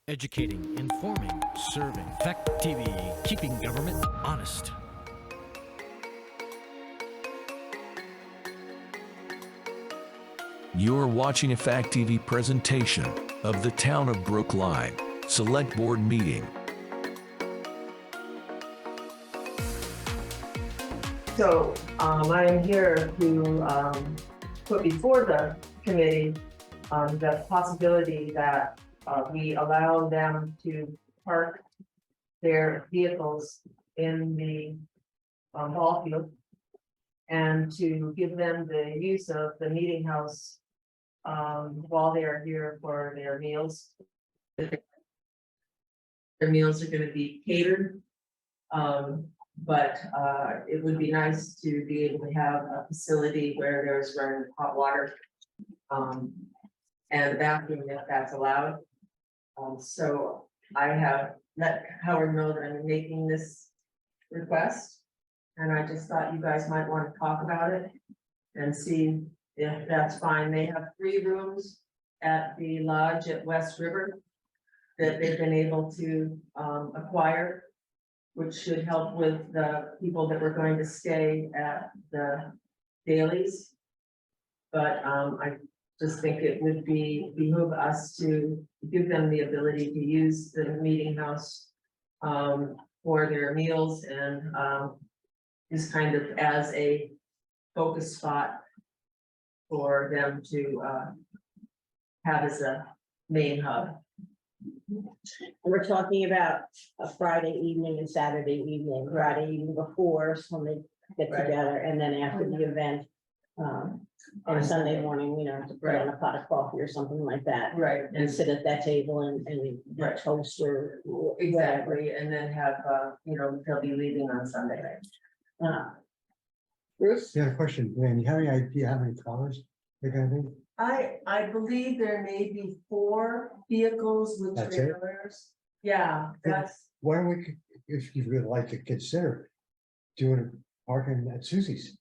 Educating, informing, serving. Fact TV, keeping government honest. You're watching a Fact TV presentation of the Town of Brookline Select Board meeting. So I am here to put before the committee the possibility that we allow them to park their vehicles in the ball field and to give them the use of the meeting house while they are here for their meals. Their meals are going to be catered. But it would be nice to be able to have a facility where there's running hot water and a bathroom if that's allowed. So I have let Howard know that I'm making this request, and I just thought you guys might want to talk about it and see if that's fine. They have 3 rooms at the lodge at West River that they've been able to acquire, which should help with the people that were going to stay at the Dailies. But I just think it would behoove us to give them the ability to use the meeting house for their meals and just kind of as a focus spot for them to have as a main hub. We're talking about a Friday evening and Saturday evening, Friday evening before is when they get Right. together, and then after the event. And Sunday morning, to put on a pot of coffee or something like that. Right. And sit at that table and Right. toast or whatever. Exactly, and then have, they'll be leaving on Sunday. Bruce? Yeah, question, Dan, you have any idea how many cars they're gonna be? I believe there may be 4 vehicles with That's it? trailers. Yeah, that's, Why don't we, if you would like to consider doing parking at Susie's?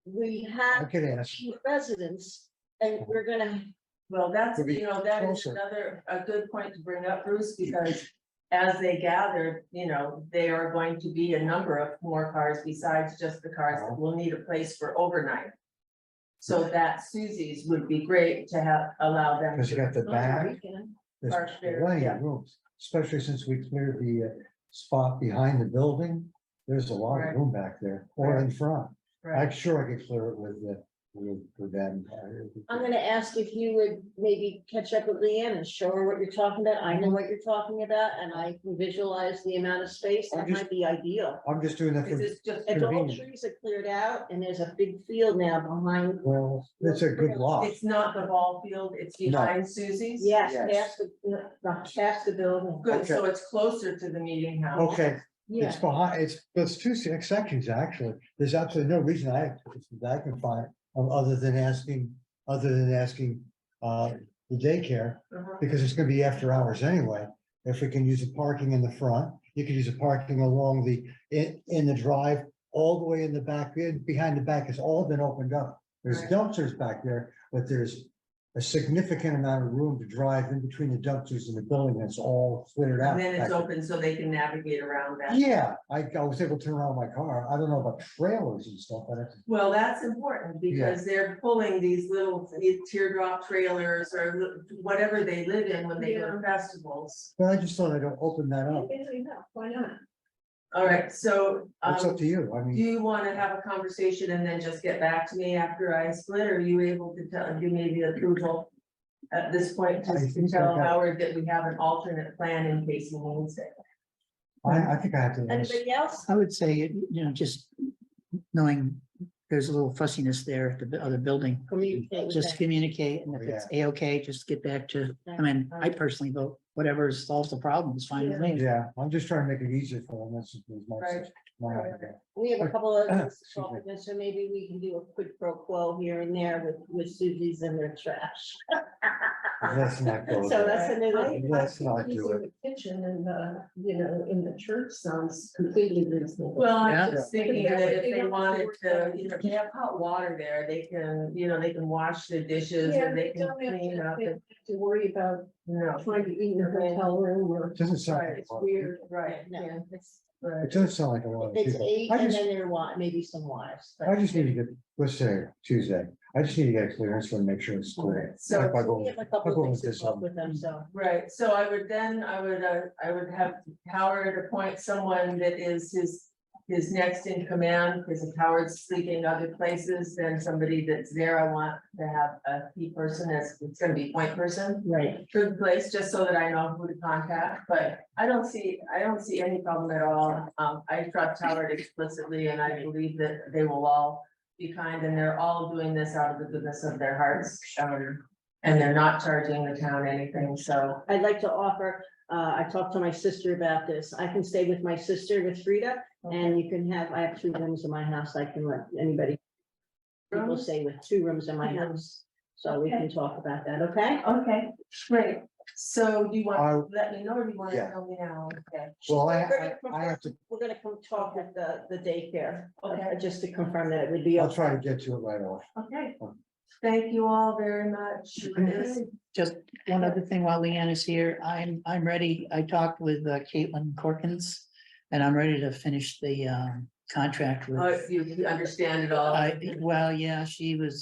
We I have could ask. 2 residents and we're gonna, well, that's, Could be that is closer. a good point to bring up, Bruce, because as they gather, there are going to be a number of more cars besides just the cars that will need a place for overnight. So that Susie's would be great to allow them. Because you got the back, there's Park there, plenty yeah. of rooms, especially since we cleared the spot behind the building. There's a lot Right. of room back there, or in front. Right. I'm sure I could clear it with them. I'm gonna ask if you would maybe catch up with Leanne and show her what you're talking about. I know what you're talking about and I can visualize the amount of space. That might be ideal. I'm just doing that Is for, this just, And all the Convenient. trees are cleared out and there's a big field now behind. well, it's a good lot. it's not the ball field, it's behind Susie's? Yes, Yes. past the building. Good, so it's closer to the meeting house. Okay, Yeah, it's behind, it's 2 sections, actually. There's absolutely no reason I can find, other than asking the daycare, Uh-huh. because it's gonna be after hours anyway. If we can use the parking in the front, you can use the parking along in the drive, all the way in the back, behind the back has all been opened up. There's Right. dumpsters back there, but there's a significant amount of room to drive in between the dumpsters and the building, and it's all cleared out. And then it's back there. open so they can navigate around that. Yeah, I was able to turn around my car. I don't know about trailers and stuff, but Well, that's important because they're pulling these little teardrop trailers or whatever they live in when they go to festivals. I just thought I'd open that up. why not? All right, so It's up to you. I do mean, you want to have a conversation and then just get back to me after I split? Or are you able to give me the approval at this point I to think tell I got- Howard that we have an alternate plan in case he needs it? I think I have to. Anybody else? I would say, just knowing there's a little fussiness there at the other building, Communicate with just them. communicate, and if it's A-okay, just get back to, I mean, I personally vote, whatever solves the problem is fine with me. Yeah, I'm just trying to make it easier for them. That's Right. my idea. We have a couple of things to Excuse talk me. about, so maybe we can do a quid pro quo here and there with Susie's and their trash. Let's not go So there. that's another. Let's not do it. Kitchen and in the church sounds completely reasonable. Well, I'm Yeah. just thinking that if they wanted to, if they have hot water there, they can, they can wash the dishes Yeah, and they they can don't have clean up. to worry about No. trying to eat in a hotel room or. It doesn't sound like. It's weird. Right, No. yeah, It doesn't sound like a lot of It's people. 8 I and just, then there are maybe some wives. but- I just need to get, let's say Tuesday, I just need to get a clearance and make sure it's clear. So Like I So go- we have a I couple go of with things to this, talk with them, so. right, so I would have Howard appoint someone that is his next in command, because if Howard's sleeping other places, then somebody that's there, I want to have a key person it's gonna be point person. Right. To the place, just so that I know who to contact, but I don't see any problem at all. I trust Howard explicitly, and I believe that they will all be kind, and they're all doing this out of the goodness of their hearts. And they're not charging the town anything, so. I'd like to offer, I talked to my sister about this. I can stay with my sister with Frida, and you can have, I have 2 rooms in my house. I can let anybody. People Rooms? stay with 2 rooms in my house, so we can talk about that, okay? Okay, great. So do you want I- to let me know, or do you want to Yeah. tell me now? Okay. Well, We're gonna I have to, We're gonna come talk with the daycare, Okay. just to confirm that it would be. I'll try to get to it right off. Okay. Thank you all very much. Just one other thing while Leanne is here, I'm ready. I talked with Caitlin Corkins. And I'm ready to finish the contract with. You understand it all. Well, yeah,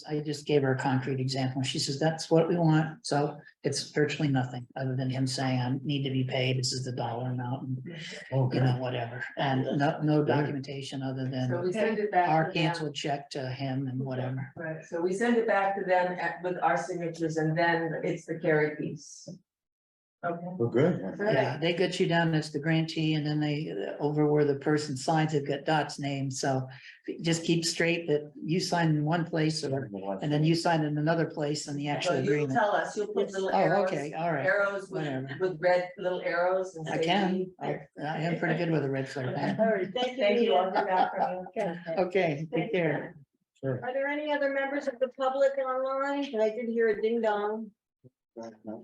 I just gave her a concrete example. She says, that's what we want. So it's virtually nothing other than him saying, I need to be paid. This is the dollar amount, and, you know, whatever. And no documentation other So we than send it back. our to them. canceled check to him and whatever. Right, so we send it back to them with our signatures, and then it's the carry piece. Okay. We're good. Yeah, they get you down as the grantee, and then they, over where the person signs, they've got Dot's name, so just keep straight that you sign in one place, and then you sign in another place in the So actual you'll agreement. tell us, you'll put little Oh, arrows. okay, all right. Arrows Whatever. with red little arrows. And I say can, we- I am pretty good with a red flare pen. All right, thank you. Thank you, I'll Leanne. do that for you. Okay, take care. Sure. Are there any other members of the public online? I did hear a ding dong.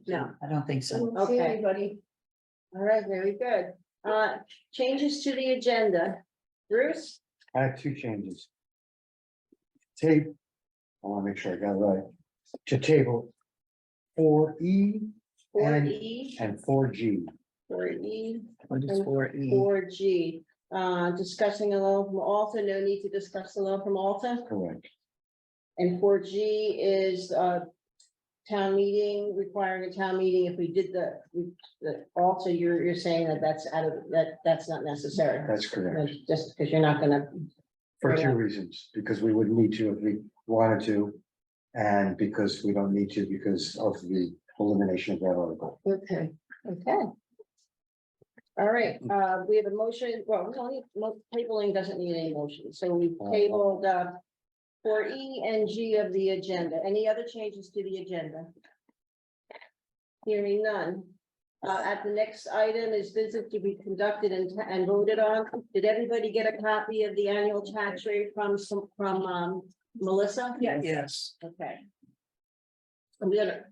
No. I don't think I so. don't see Okay. anybody. All right, very good. Changes to the agenda. Bruce? I have 2 changes. Tape, I want to make sure I got it right. To table 4E 4E, and 4G. 4E, What is 4E? 4G. Discussing a loan from Alta, no need to discuss the loan from Alta. Correct. And 4G is town meeting, requiring a town meeting. If we did the Alta, you're saying that that's out of, that's not necessary. That's correct. Just because you're not gonna, For 2 reasons, because we wouldn't need to if we wanted to. And because we don't need to because of the elimination of that article. okay. All right, we have a motion, well, we don't need, tabling doesn't need any motion, so we tabled, 4E and G of the agenda. Any other changes to the agenda? Hearing none. At the next item is business to be conducted and voted on. Did everybody get a copy of the annual tax rate from Melissa? Yes. Yes. Okay. I'm gonna,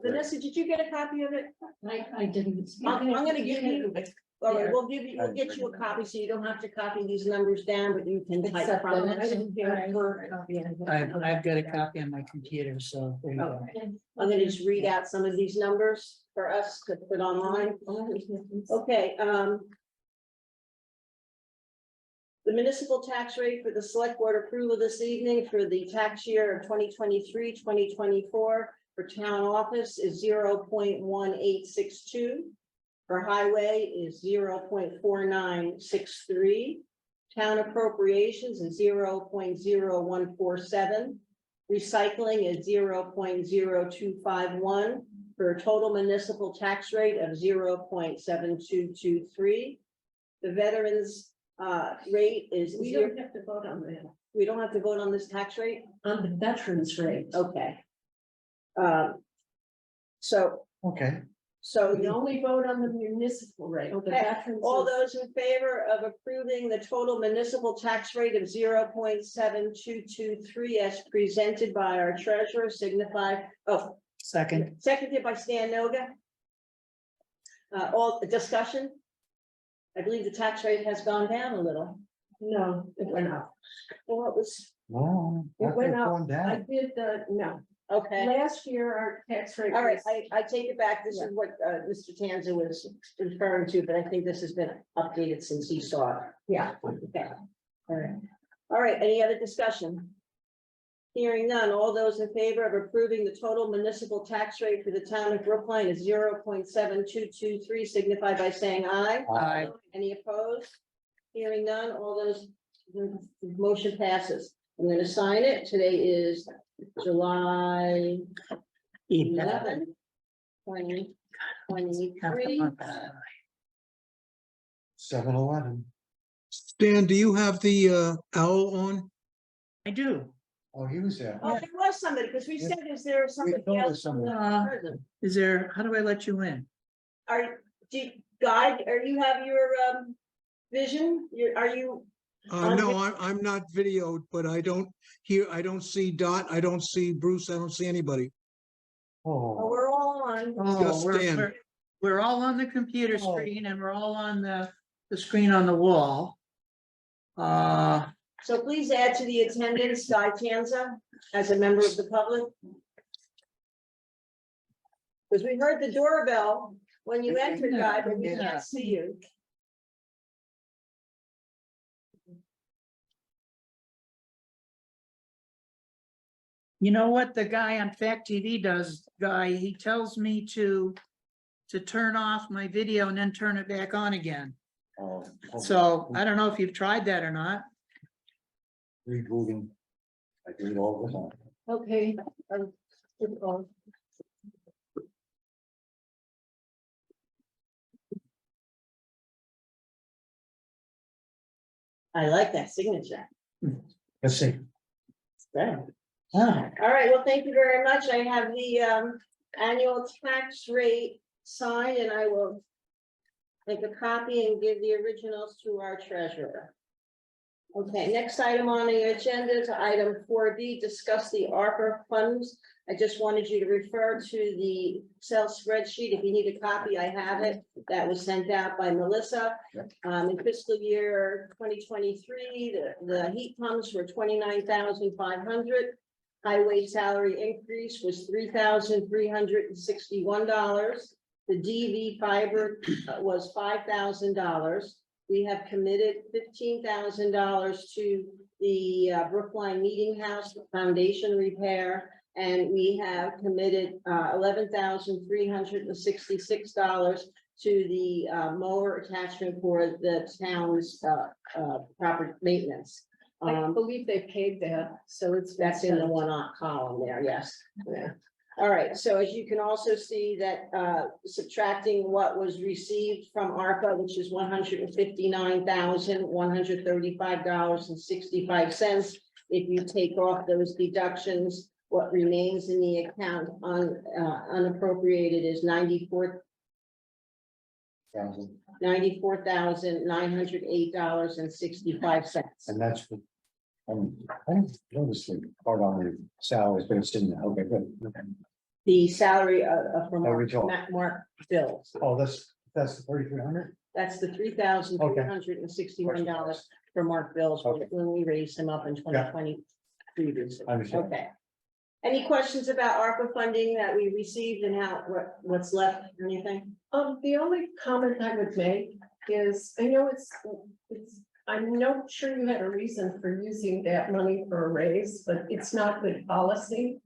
Vanessa, did you get a copy of it? I didn't. I'm gonna give you, all right, Yeah. we'll get you a copy, so you don't have to copy these numbers down, but you can type Except from that I it. didn't hear her copy of it. I've got a copy on my computer, so there you go. I'm gonna just read out some of these numbers for us to put online. Okay, the municipal tax rate for the select board approval this evening for the tax year of 2023-2024 for town office is 0.1862. For highway is 0.4963. Town appropriations is 0.0147. Recycling is 0.0251 for a total municipal tax rate of 0.7223. The veterans rate is We zero. don't have to vote on that, We don't have to vote on this tax rate? on the veterans rate. Okay. So We only vote on the municipal rate. The Okay. veterans all is- those in favor of approving the total municipal tax rate of 0.7223 as presented by our treasurer signify, Second, seconded by Stan Noga. All discussion? I believe the tax rate has gone down a little. No, it went up. Well, it was, No. It went up. Going I down. did the, no, Okay, Last year, our tax rate. all right, was- I take it back. This is what Mr. Tanza was referring to, but I think this has been updated since he saw it. Yeah, Okay. All right. All right, any other discussion? Hearing none, all those in favor of approving the total municipal tax rate for the town of Brookline is 0.7223, signify by saying aye. Aye. Any opposed? Hearing none, all those, the motion passes. I'm gonna sign it. Today is July 11, 2023. 7-Eleven. Stan, do you have the owl on? I do. Oh, he was there. Oh, there was somebody, because we said, is there somebody thought it was else? somebody. Present? Is there, how do I let you in? Guy, are you have your vision? Are you? On No, I'm not videoed, but I don't see Dot, I don't see Bruce, I don't see anybody. Oh, Oh, we're all on. Oh, Just Stan. we're all on the computer Oh. screen and we're all on the screen on the wall. So please add to the attendance, Guy Tanza, as a member of the public. Because we heard the doorbell when you entered, Guy, but we Yeah. can't see you. You know what the guy on Fact TV does, Guy? He tells me to turn off my video and then turn it back on again. oh, oh, So I don't know if you've tried that or not. rebooting. I do it all the time. okay. I like that signature. Let's see. All right, well, thank you very much. I have the annual tax rate signed and I will make a copy and give the originals to our treasurer. Okay, next item on the agenda is item 4B, discuss the ARPA funds. I just wanted you to refer to the Excel spreadsheet. If you need a copy, I have it. That was sent out by Melissa. In fiscal year 2023, the heat pumps were 29,500. Highway salary increase was $3,361. The DV fiber was $5,000. We have committed $15,000 to the Brookline Meeting House Foundation repair. And we have committed $11,366 to the mower attachment for the town's property maintenance. I believe they paid that, so That's in the one column there, yes. Yeah. All right, so as you can also see that subtracting what was received from ARPA, which is $159,135.65. If you take off those deductions, what remains in the account unappropriated is $94,908.65. And that's what, I didn't notice the part on the salaries, but it's in there. Okay, good. Okay. The salary from Original. Mark Bills. Oh, that's the 3,300? That's the $3,361 for Mark Bills Okay. when we raised him up in 2020 previously. I understand. Okay. Any questions about ARPA funding that we received and what's left, or anything? the only comment I would make is, I know it's, I'm not sure you had a reason for using that money for a raise, but it's not good policy.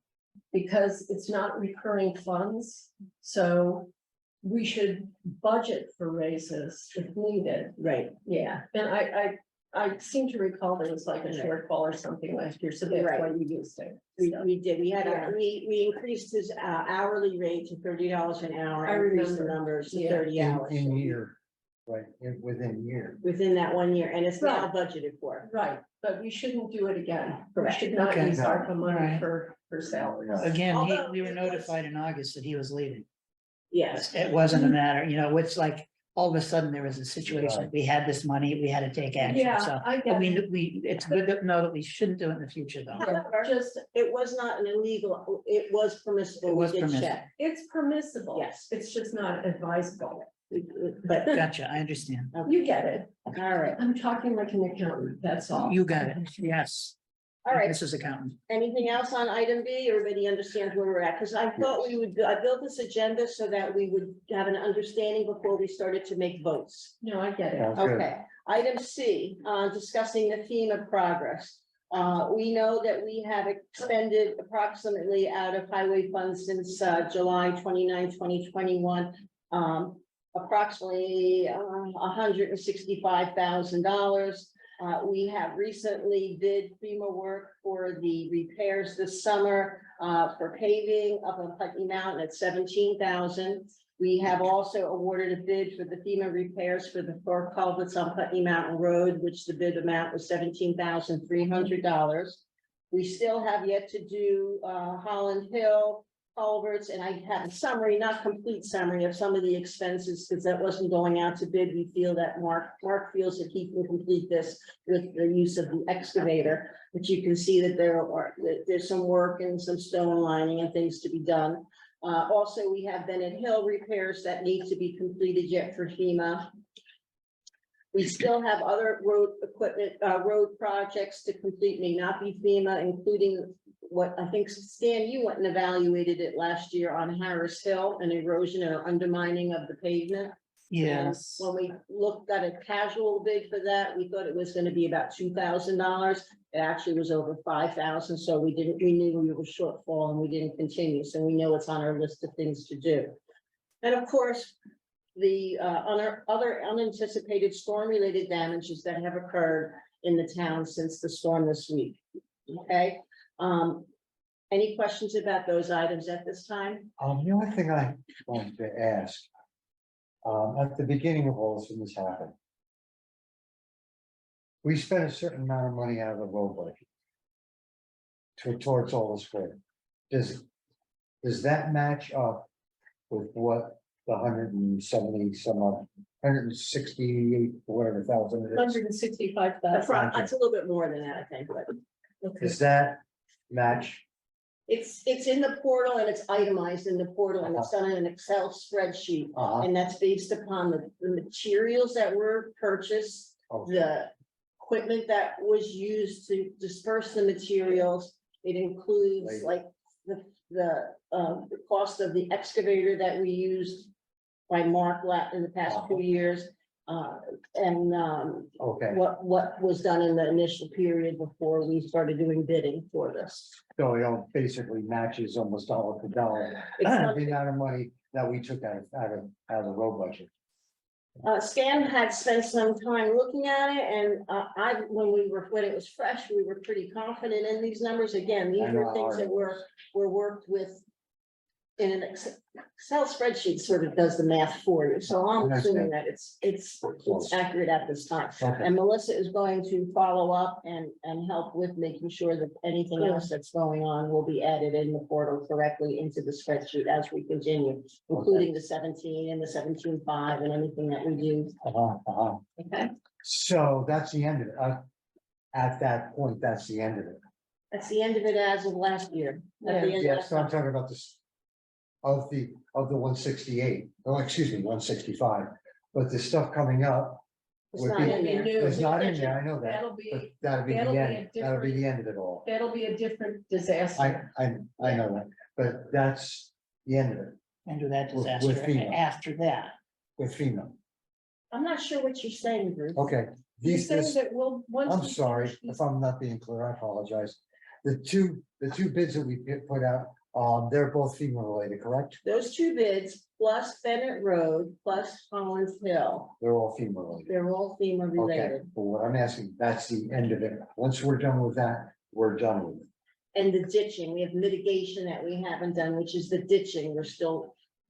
Because it's not recurring funds, so we should budget for raises if needed. Right. Yeah, and I seem to recall there was like a shortfall or something last year, so that's why we used it. We did, we had, Yeah. we increased his hourly rate to $30 an hour. I Increased the remember. numbers to Yeah. 30 hours. In year, right, within year. Within that 1 year, and it's now Right. budgeted for. Right, but we shouldn't do it again. We Correct. should not Okay. use ARPA money Right. for salaries. Again, Although we were it was- notified in August that he was leaving. Yes. It wasn't a matter, it's like, all of a sudden there was a situation, Right. we had this money, we had to take action, Yeah, so. I I get mean, it. it's good to know that we shouldn't do it in the future, though. However, Just, it was not an illegal, it was permissible. It was We did permissible. check. it's permissible. Yes. It's just not advisable. But, Gotcha, I understand. You get it. all right. I'm talking like an accountant, that's all. You got it, yes. All right, This is accountant. anything else on item B? Everybody understands where we're at? Because I thought I built this agenda so that we would have an understanding before we started to make votes. No, I get it. Sounds good. Okay, item C, discussing the FEMA progress. We know that we have expended approximately out of highway funds since July 29, 2021. Approximately $165,000. We have recently did FEMA work for the repairs this summer for paving up on Putney Mountain at $17,000. We have also awarded a bid for the FEMA repairs for the 4 culverts on Putney Mountain Road, which the bid amount was $17,300. We still have yet to do Holland Hill culverts, and I have a summary, not complete summary of some of the expenses, because that wasn't going out to bid. We feel that Mark feels that he can complete this with the use of the excavator, but you can see that there's some work and some stone lining and things to be done. Also, we have Bennett Hill repairs that need to be completed yet for FEMA. We still have other road equipment, road projects to complete, may not be FEMA, including what I think, Stan, you went and evaluated it last year on Harris Hill, an erosion or undermining of the pavement. Yes. And when we looked at a casual bid for that, we thought it was gonna be about $2,000. It actually was over 5,000, so we knew we were shortfall and we didn't continue, so we know it's on our list of things to do. And of course, the other unanticipated storm-related damages that have occurred in the town since the storm this week. Okay, any questions about those items at this time? The only thing I wanted to ask, at the beginning of all this, when this happened, we spent a certain amount of money out of the road budget towards all this work. Does that match up with what the 170 some odd, 168, whatever thousand it is? $165,000. It's a little bit more than that, I think, but Does that match? it's in the portal and it's itemized in the portal and it's done in an Excel spreadsheet. And that's based upon the materials that were purchased, the equipment that was used to disperse the materials. It includes like the cost of the excavator that we used by Mark in the past 2 years. Okay, What was done in the initial period before we started doing bidding for this. so it all basically matches almost dollar for dollar, It's the not- amount of money that we took out of the road budget. Stan had spent some time looking at it, and when it was fresh, we were pretty confident in these numbers. Again, these I know are things how that it were worked with in an Excel spreadsheet, sort of does the math for you. So I'm assuming that it's accurate at this time. Okay, And Melissa is going to follow up and help with making sure that anything else that's going on will be added in the portal correctly into the spreadsheet as we continue, including the 17 and the 17.5 and anything that we do. Okay, So that's the end of it. At that point, that's the end of it. that's the end of it as of last year. At the end of Yeah, last so I'm talking about this. Of the 168, oh, excuse me, 165, but the stuff coming up. It's would not be- in there. It's not in there, I know that, That'll but be, that'll be the that'll be a end, that'll be the end of it all. that'll be a different disaster. I know that, but that's the end of it Under that With disaster, FEMA. after that. with FEMA. I'm not sure what you're saying, Bruce. Okay, You're these, saying this, that we'll, once. I'm we sorry finish these- if I'm not being clear, I apologize. The two bids that we put out, they're both FEMA related, correct? Those two bids, plus Bennett Road, plus Collins Hill, They're all FEMA related. they're all FEMA Okay, related. but what I'm asking, that's the end of it. Once we're done with that, we're done with it. And the ditching, we have mitigation that we haven't done, which is the ditching,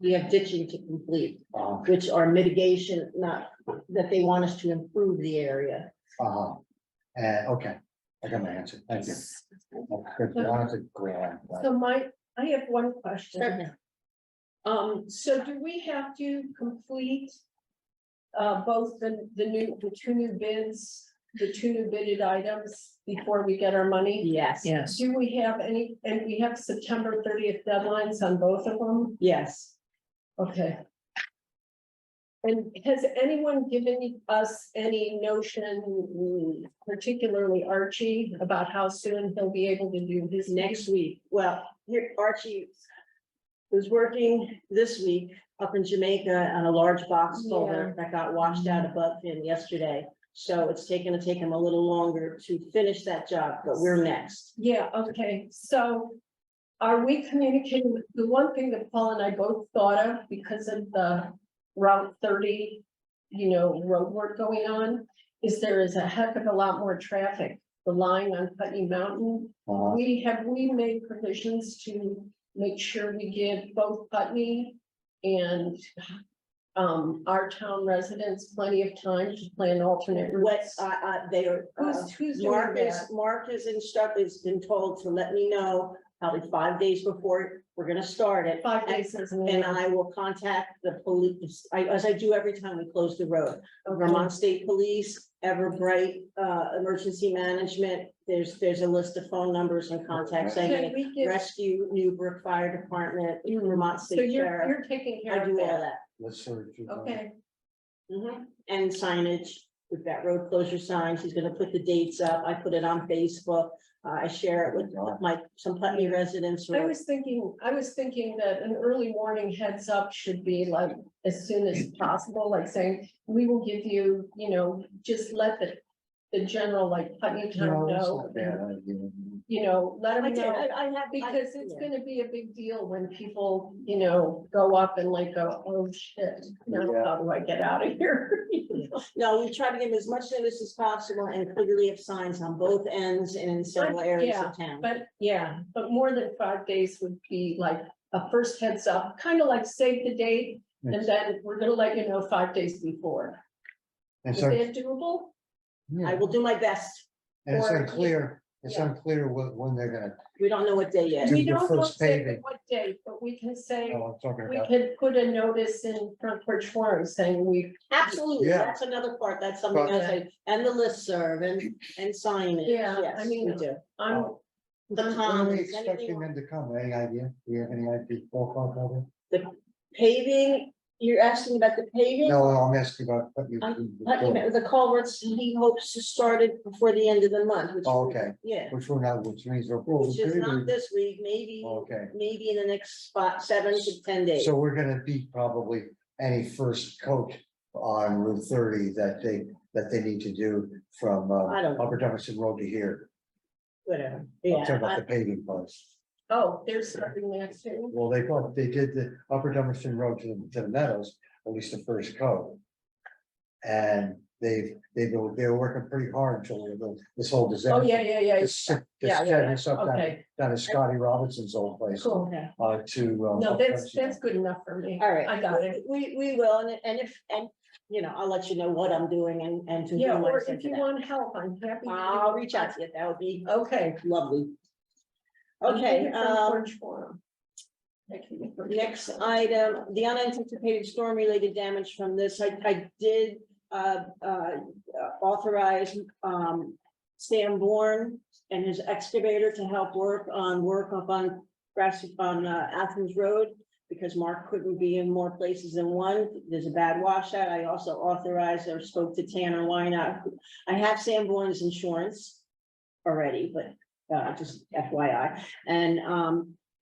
we have ditching to complete, which are mitigation, not that they want us to improve the area. And, okay, I got my answer. Thank you. Good, I have to go on. So I have one question. Certainly. So do we have to complete both the two new bids, the two new bidded items before we get our money? Yes, Yes. Do we have any, and we have September 30th deadlines on both of them? yes. Okay. And has anyone given us any notion, particularly Archie, about how soon he'll be able to do his Next week, well, here Archie was working this week up in Jamaica on a large box culvert that got washed out above him yesterday. So it's taking him a little longer to finish that job, but we're next. Yeah, okay, so are we communicating, the one thing that Paul and I both thought of because of the Route 30, road work going on, is there is a heck of a lot more traffic relying on Putney Mountain. We made provisions to make sure we give both Putney and our town residents plenty of time to plan alternate What, routes. they are, Who's doing that? Mark is has been told to let me know probably 5 days before we're gonna start it. 5 days isn't And enough. I will contact the police, as I do every time we close the road. Vermont State Police, Everbright, Emergency Management, there's a list of phone numbers and contacts. I Can get we give, Rescue, Newbrook Fire Department, Vermont so State you're Sheriff. taking I care do of all that, that. Let's search. okay, And signage. We've got road closure signs. He's gonna put the dates up. I put it on Facebook. I share it with some Putney residents. I was thinking that an early warning heads up should be like as soon as possible, like saying, we will give you, just let the general like Putney Town know. Let them know. I have, Because it's gonna be a big deal when people, go up and like go, oh shit, now Yeah. how do I get out of here? no, we try to give as much notice as possible and clearly have signs on both ends and in several areas of town. But more than 5 days would be like a first heads up, kind of like save the date, and then we're gonna let you know 5 days before. And Is so, that doable? I will do my best. and it's or- unclear, Yeah. when they're gonna, We don't know what day yet. Do We the don't know first exactly paving. what date, but we can say, oh, I'm talking we about. could put a notice in Front Porch Forum saying we, Absolutely, Yeah. that's another part. That's something But- else. And the listserv and signage. Yeah, I Yes, mean, we do. I'm, The When are we comments, expecting anything, them to come? Any idea? Do you have any idea? Ballpark of it? paving, you're asking about the paving? No, I'm asking about. what you- The culverts, he hopes to start it before the end of the month, which. Oh, okay. Yeah, Which one now, which means we're. which is not this week, maybe Okay, in the next 7 to 10 days. so we're gonna beat probably any first coat on Route 30 that they need to do from I don't know. Upper Dumbarton Road to here. Whatever, I'm yeah. talking about the paving parts. oh, there's something next to. Well, they did the Upper Dumbarton Road to the Meadows, at least the first coat. And they were working pretty hard until this whole disaster. Oh, yeah. This Yeah, this up down Okay, at Scotty Robinson's old place, cool. Okay. No, that's good enough for me. All right. I got it. We will, and if, I'll let you know what I'm doing and to Yeah, whom I or send if to you that. want help, I'm happy. to I'll reach out to you. That would be Okay. lovely. I'm Okay, looking for a Porch Forum. next item, the unanticipated storm related damage from this, I did authorize Stan Bourne and his excavator to help work up on Athens Road, because Mark couldn't be in more places than one. There's a bad washout. I also authorized or spoke to Tanner Wynot. I have Stan Bourne's insurance already, but just FYI. And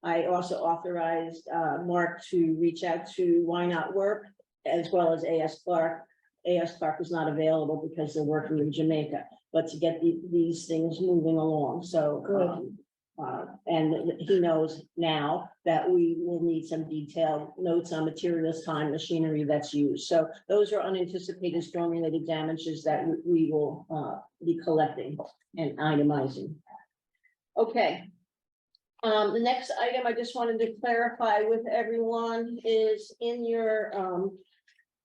I also authorized Mark to reach out to Wynot Work as well as A.S. Clark. A.S. Clark was not available because they're working in Jamaica, but to get these things moving along. So, and he knows now that we will need some detailed notes on materials, time, machinery that's used. So those are unanticipated storm related damages that we will be collecting and itemizing. Okay. The next item I just wanted to clarify with everyone is in your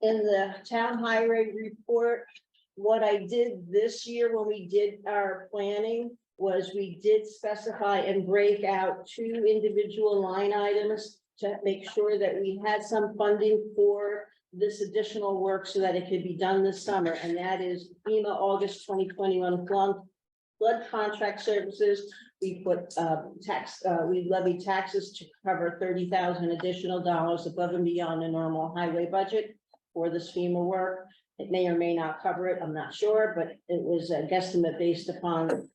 in the town highway report. What I did this year when we did our planning was we did specify and break out 2 individual line items to make sure that we had some funding for this additional work so that it could be done this summer. And that is FEMA August 2021 flood contract services. We put we levied taxes to cover $30,000 additional dollars above and beyond the normal highway budget. for this FEMA work. It may or may not cover it, I'm not sure, but it was a guesstimate based upon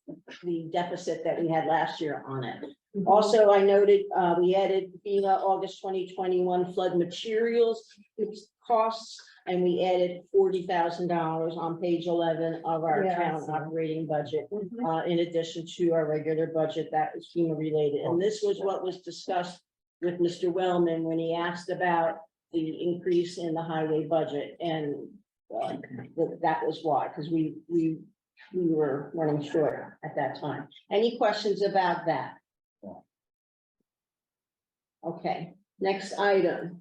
the deficit that we had last year on it. Also, I noted, we added FEMA August 2021 flood materials costs, and we added $40,000 on page 11 of our Yeah, I town see. operating budget, in addition to our regular budget that was FEMA related. And this was what was discussed with Mr. Wellman when he asked about the increase in the highway budget, and that was why, because we were running short at that time. Any questions about that? Okay, next item.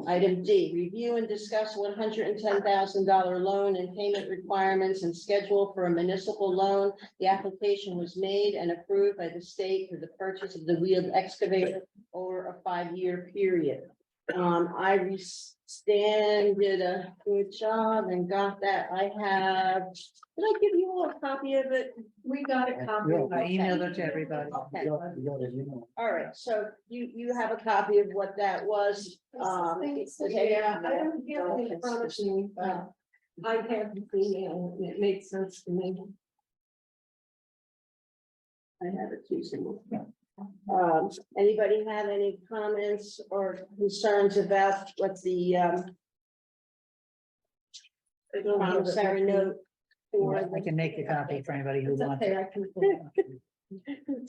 Item D, review and discuss $110,000 loan and payment requirements and schedule for a municipal loan. The application was made and approved by the state for the purchase of the wheeled excavator over a 5-year period. Stan did a good job and got that. Did I give you all a copy of it? We got a copy. I emailed it to everybody. Okay. All right, so you have a copy of what that was. Yeah, I don't have it in front of me, but I have the email, and it made sense to me. I have it too. So, anybody have any comments or concerns about what the promissory note for? I can make a copy for anybody who It's wants okay, it. I can.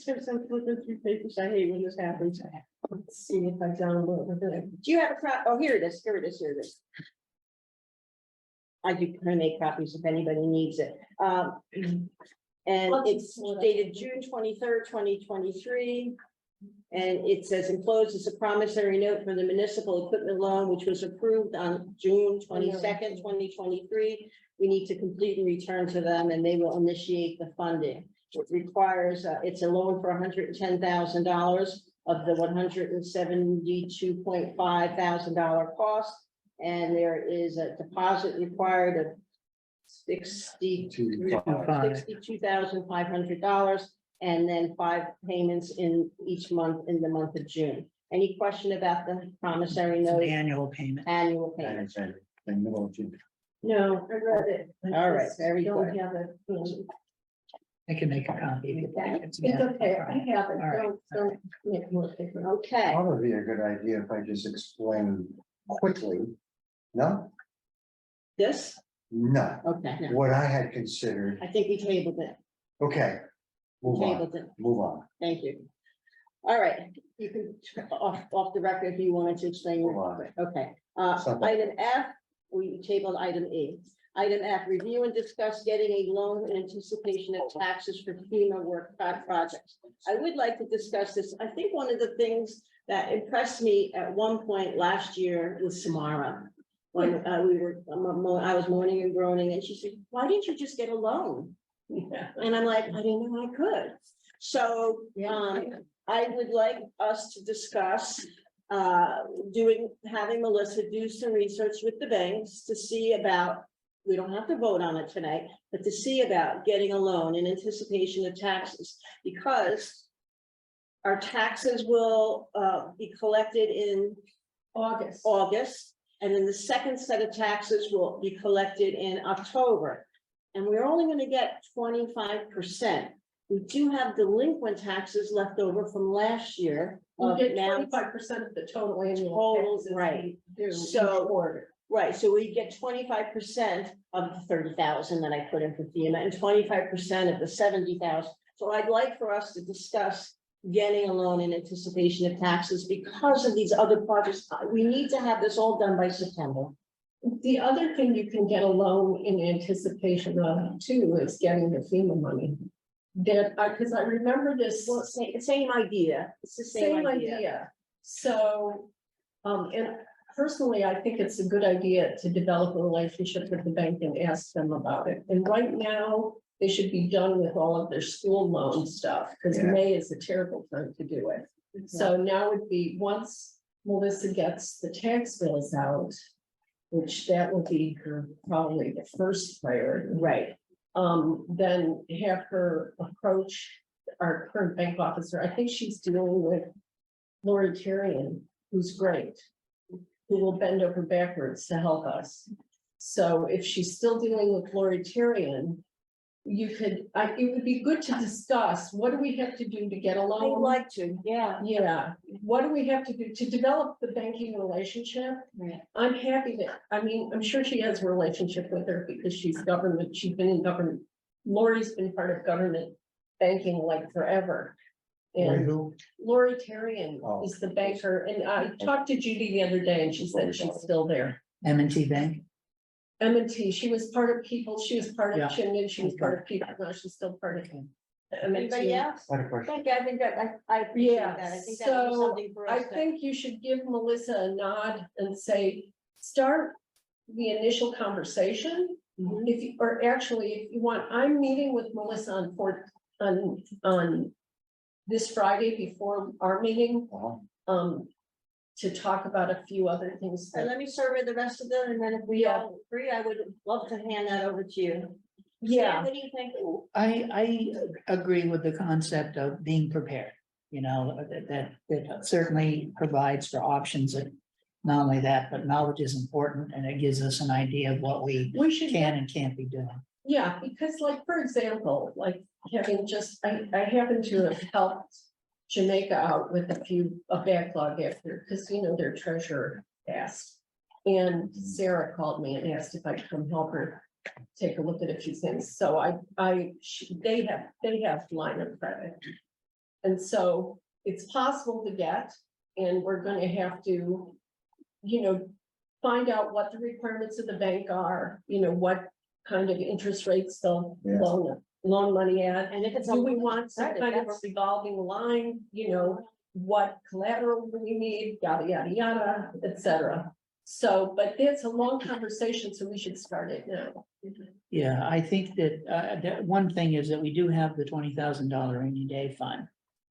There's some flipping through papers. I hate when this happens. Let's see if I download it. Do you have a oh, here it is. I do make copies if anybody needs it. And it's dated June 23rd, 2023. And it says enclosed is a promissory note for the municipal equipment loan, which was approved on June 22nd, 2023. We need to complete and return to them, and they will initiate the funding. It requires, it's a loan for $110,000 of the $172.5 thousand cost. And there is a deposit required of $62,500, and then 5 payments in each month in the month of June. Any question about the promissory It's an note? annual payment. Annual payment? No, I read it. I All right, just very don't good. have it. I can make a copy. if you'd like. It's okay, I have it. All right. Don't make more paper. Okay, Probably be a good idea if I just explain quickly. No, this, no, okay, no. what I had considered, I think we tabled it, okay, move on, tabled it, move on. thank you. All right, you can, off the record if you wanted to explain. Move on. Okay, Something. item F, we tabled item E. Item F, review and discuss getting a loan in anticipation of taxes for FEMA work projects. I would like to discuss this. I think one of the things that impressed me at one point last year was Samara. When I was moaning and groaning, and she said, why didn't you just get a loan? And I'm like, I didn't know I could. So, I would like us to discuss having Melissa do some research with the banks to see about, we don't have to vote on it tonight, but to see about getting a loan in anticipation of taxes, because our taxes will be collected in August, and then the second set of taxes will be collected in October. And we're only going to get 25%. We do have delinquent taxes left over from last year. You get Now- 25% of the total annual. Total, taxes right. we do So- each quarter. Right, so we get 25% of the 30,000 that I put in for FEMA and 25% of the 70,000. So I'd like for us to discuss getting a loan in anticipation of taxes because of these other projects. We need to have this all done by September. The other thing you can get a loan in anticipation of too is getting the FEMA money. That, because I remember this. Well, same idea. It's the same idea. So, and personally, I think it's a good idea to develop a relationship with the bank and ask them about it. And right now, they should be done with all of their school loan stuff, because Yeah. May is a terrible time to do it. So now would be, once Melissa gets the tax bills out, which that will be her, probably the first priority. Right. Then have her approach our current bank officer. I think she's dealing with Lori Terrian, who's great. who will bend over backwards to help us. So if she's still dealing with Lori Terrian, you could, it would be good to discuss, what do we have to do to get I'd along? like to, yeah. Yeah, what do we have to do to develop the banking relationship? Right. I'm happy that, I mean, I'm sure she has a relationship with her because she's government, she's been in government. Lori's been part of government banking like forever. Lori And who? Lori Terrian Oh. is the banker, and I talked to Judy the other day and she said she's still there. M&T Bank. M&T, she was part of People, she was part Yeah. of Chinman, she was part of People, now she's still part of Anybody M&T. else? I had a question. Thank you, I think that, I appreciate Yeah, that, I think that would be so something for I us to. think you should give Melissa a nod and say, start the initial conversation. Mhm. If you, or actually, if you want, I'm meeting with Melissa on this Friday before our meeting, Uh-huh. to talk about a few other things. And that- let me survey the rest of them, and then if we Yeah. all agree, I would love to hand that over to you. Yeah. Sam, what do you think? I agree with the concept of being prepared, you know, that certainly provides for options. And not only that, but knowledge is important and it gives us an idea of what we We should. can and can't be doing. Yeah, because like, for example, like having just, I happen to have helped Jamaica out with a backlog after, because you know, their treasurer passed. And Sarah called me and asked if I'd come help her take a look at a few things. So they have line of credit. And so it's possible to get, and we're gonna have to, you know, find out what the requirements of the bank are, you know, what kind of interest rates they'll Yeah. loan money at. And if it's. Do we want some credit, kind of a that's- revolving line, you know, what collateral do we need, yada, yada, yada, et cetera. So, but it's a long conversation, so we should start it now. Yeah, I think that one thing is that we do have the $20,000 rainy day fund.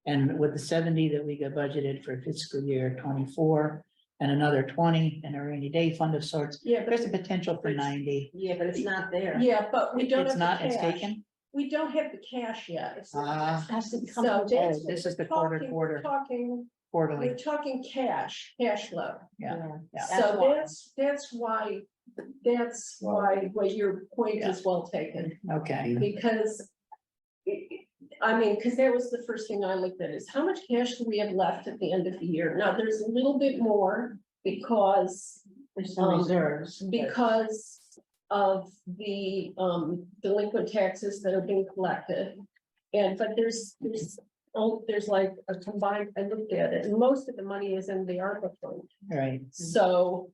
And with the 70 that we got budgeted for fiscal year 24 and another 20 and a rainy day fund of sorts, Yeah, there's a but, potential for 90. Yeah, but it's not there. yeah, but we don't It's have not, the it's cash. taken. We don't have the cash yet. Ah, Has to come So from that's. this is the we're quarter. Talking, Quarterly, we're talking cash flow. yeah. Yeah. So why. that's why, what your point is well taken, Okay, because. I mean, because that was the first thing I looked at is how much cash do we have left at the end of the year? Now, there's a little bit more because There's some reserves. because of the delinquent taxes that are being collected. And but there's like a combined, I looked at it, and most of the money is in the ARPA fund. right. So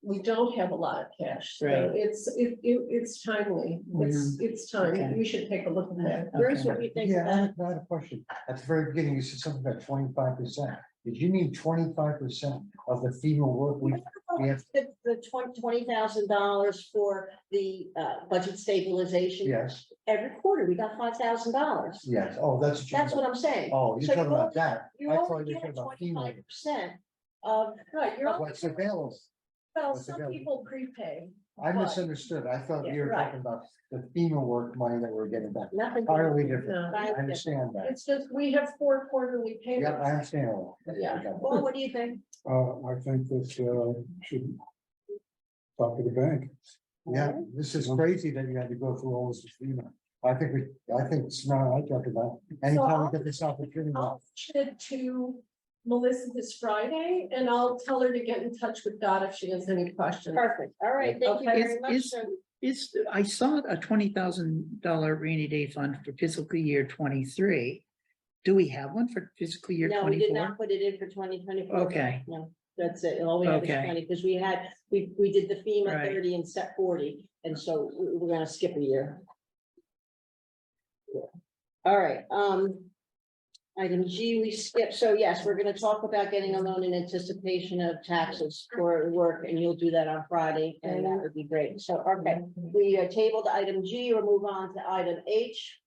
we don't have a lot of cash. So Right. it's timely. It's time. Okay. We should take a look at that. Bruce, Okay. what do you think Yeah, about? I had a question. At the very beginning, you said something about 25%. Did you mean 25% of the FEMA work we have? The $20,000 for the budget stabilization. Yes, Every quarter, we got $5,000. yes. Oh, that's. what you That's meant. what I'm saying. Oh, you're So talking you about that. You I thought only you were get talking about FEMA. 25% of, Right, you're, What's available? well, what's some available. people prepay. I But- misunderstood. I thought Yeah, you were right. talking about the FEMA work money that we're getting back. nothing. Entirely different. No. I understand that. It's just, we have 4 quarterly Yeah, I payments. understand. all that. Yeah. I got it. Well, what do you think? I think this should talk to the bank. Yeah, this is crazy that you had to go through all this with FEMA. I think it's not, I talk about, anytime we get this opportunity. I'll send it to Melissa this Friday, and I'll tell her to get in touch with Dot if she has any questions. Perfect. All right, thank you Okay. very much. Is- sir. I saw a $20,000 rainy day fund for fiscal year 23. Do we have one for fiscal year No, we did 24? not put it in for 2024. Okay. No, that's it. All we have is Okay. 20, because we did the FEMA Right. 30 and set 40, and so we're gonna skip a year. All right, item G, we skipped. So yes, we're gonna talk about getting a loan in anticipation of taxes for work, and you'll do that on Friday, and that would be great. So, okay, we tabled item G, we'll move on to item H.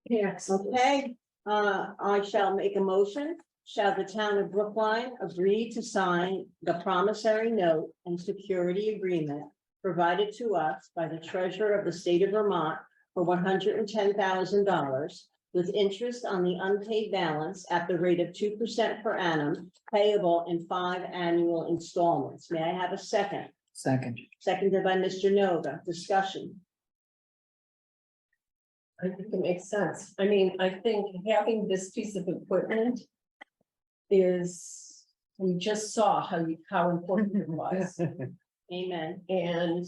Yes. Okay, I shall make a motion. Shall the town of Brookline agree to sign the promissory note and security agreement provided to us by the treasurer of the state of Vermont for $110,000 with interest on the unpaid balance at the rate of 2% per annum, payable in 5 annual installments. May I have a second? Second. Seconded by Mr. Nova. Discussion. I think it makes sense. I mean, I think having this piece of equipment is, we just saw how important it was. Amen. And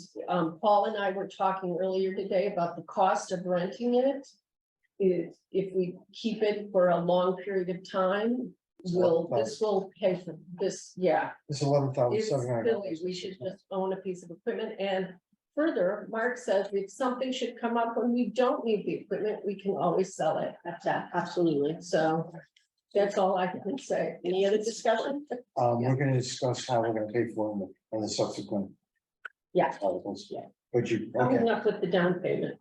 Paul and I were talking earlier today about the cost of renting it. If we keep it for a long period of time, this will pay for this, yeah. It's 11,700. It's silly. We should just own a piece of equipment. And further, Mark says if something should come up when we don't need the equipment, we can always sell it. That's absolutely. So that's all I can say. Any other discussion? We're gonna discuss how we're gonna pay for them in the subsequent Yeah. articles. Yeah. But you, Coming okay, up with the down payment.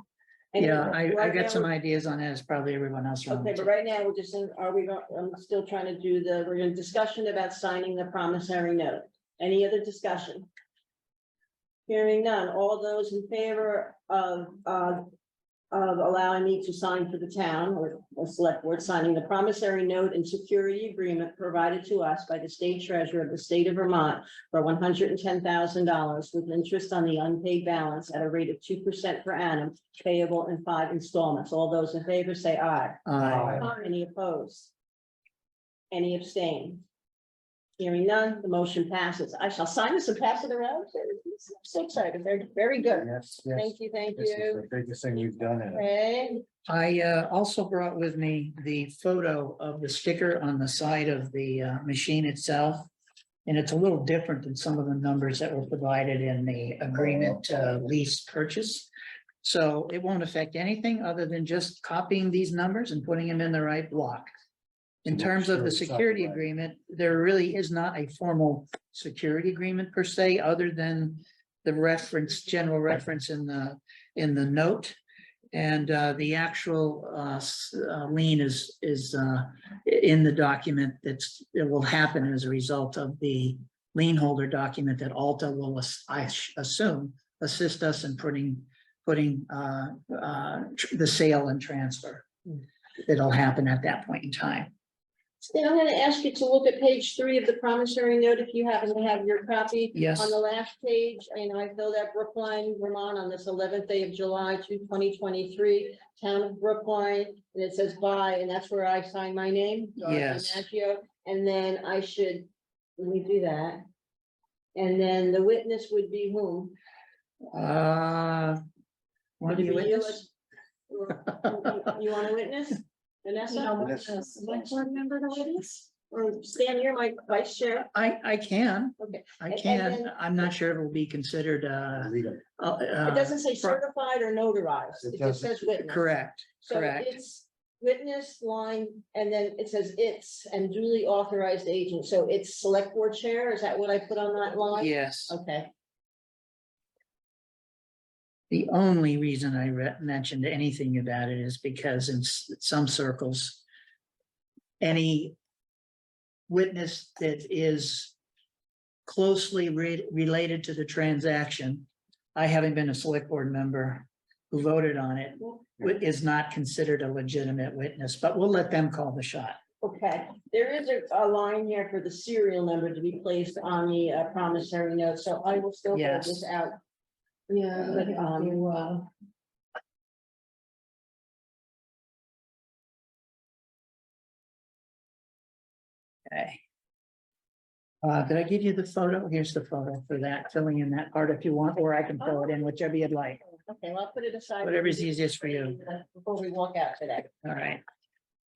Yeah, I Right got now- some ideas on that, as probably everyone else. around Okay, too. but right now, we're just saying, are we, I'm still trying to do we're in discussion about signing the promissory note. Any other discussion? Hearing none, all those in favor of allowing me to sign for the town or the select board, signing the promissory note and security agreement provided to us by the state treasurer of the state of Vermont for $110,000 with interest on the unpaid balance at a rate of 2% per annum, payable in 5 installments. All those in favor say aye. Any opposed? Any abstain? Hearing none, the motion passes. I shall sign this and pass it around. I'm so excited. Very good. yes, yes. Thank you, thank This is you. the biggest thing you've done in it. Okay, I also brought with me the photo of the sticker on the side of the machine itself. And it's a little different than some of the numbers that were provided in the agreement lease purchase. So it won't affect anything other than just copying these numbers and putting them in the right block. In terms of the security agreement, there really is not a formal security agreement per se, other than the reference, general reference in the note. And the actual lien is in the document it will happen as a result of the lien holder document that Alta will, I assume, assist us in putting the sale and transfer. It'll happen at that point in time. Then I'm gonna ask you to look at page 3 of the promissory note, if you happen to have your copy. Yes. On the last page, I filled out Brookline, Vermont on this 11th day of July 2023, town of Brookline, and it says by, and that's where I sign my name. Dorothy Yes. Maggio. And then I should, let me do that. And then the witness would be whom? Want Would to it be be you witness? You want a witness? Vanessa? Select board member to witness? Or Stan, you're my vice chair. I can, Okay. I And can. then- I'm not sure it will be considered, Legal. It doesn't say certified or notarized. It It just doesn't. says witness. Correct, So correct. it's witness line, and then it says it's and duly authorized agent. So it's select board chair. Is that what I put on that line? Yes. Okay. The only reason I mentioned anything about it is because in some circles, any witness that is closely related to the transaction, I haven't been a select board member who voted on it, is not considered a legitimate witness, but we'll let them call the shot. Okay, there is a line here for the serial number to be placed on the promissory note, so I will still fill this Yes. out. Yeah, But, Okay. Did I give you the photo? Here's the photo for that, filling in that part if you want, or I can fill it in, whichever you'd like. Okay, well, I'll put it aside. Whatever's easiest for you. Before we walk out today. All right.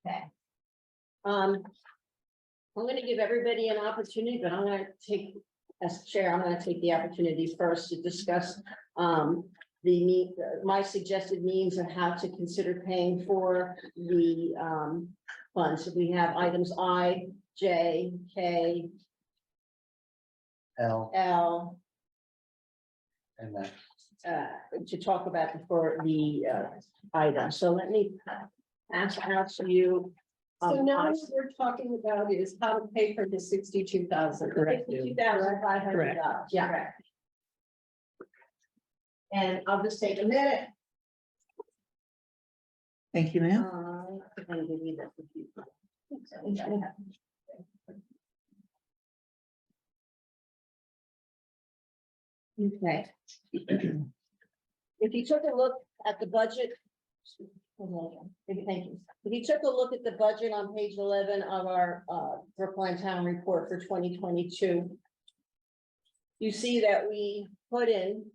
Okay. I'm gonna give everybody an opportunity, but I'm gonna take, as chair, I'm gonna take the opportunity first to discuss my suggested means of how to consider paying for the funds. We have items I, J, K, L L, and that. to talk about for the item. So let me ask out to you. So now what we're talking about is how to pay for the 62,000. Correct. $52,500. Yeah. And I'll just take a minute. Thank you, ma'am. I'm gonna give you that. Okay. If you took a look at the budget. Thank you. If you took a look at the budget on page 11 of our Brookline Town Report for 2022. You see that we put in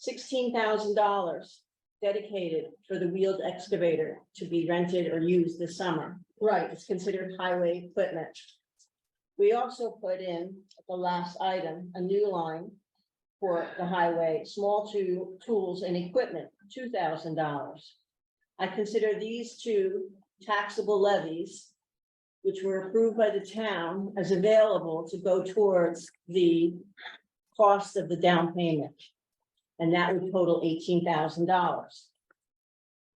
$16,000 dedicated for the wheeled excavator to be rented or used this summer. Right, it's considered highway equipment. We also put in the last item, a new line for the highway, small tools and equipment, $2,000. I consider these two taxable levies, which were approved by the town, as available to go towards the cost of the down payment. And that would total $18,000.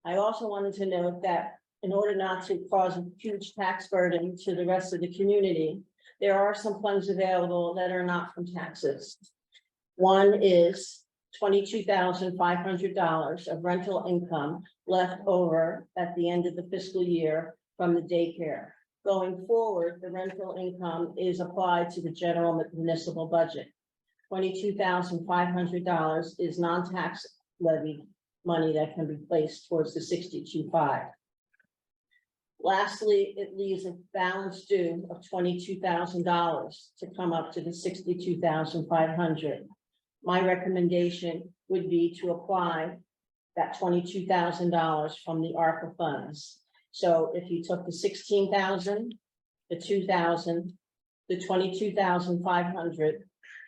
I also wanted to note that in order not to cause a huge tax burden to the rest of the community, there are some funds available that are not from taxes. One is $22,500 of rental income left over at the end of the fiscal year from the daycare. Going forward, the rental income is applied to the general municipal budget. $22,500 is non-tax levy money that can be placed towards the 62.5. Lastly, it leaves a balance due of $22,000 to come up to the 62,500. My recommendation would be to apply that $22,000 from the ARPA funds. So if you took the 16,000, the 2,000, the 22,500,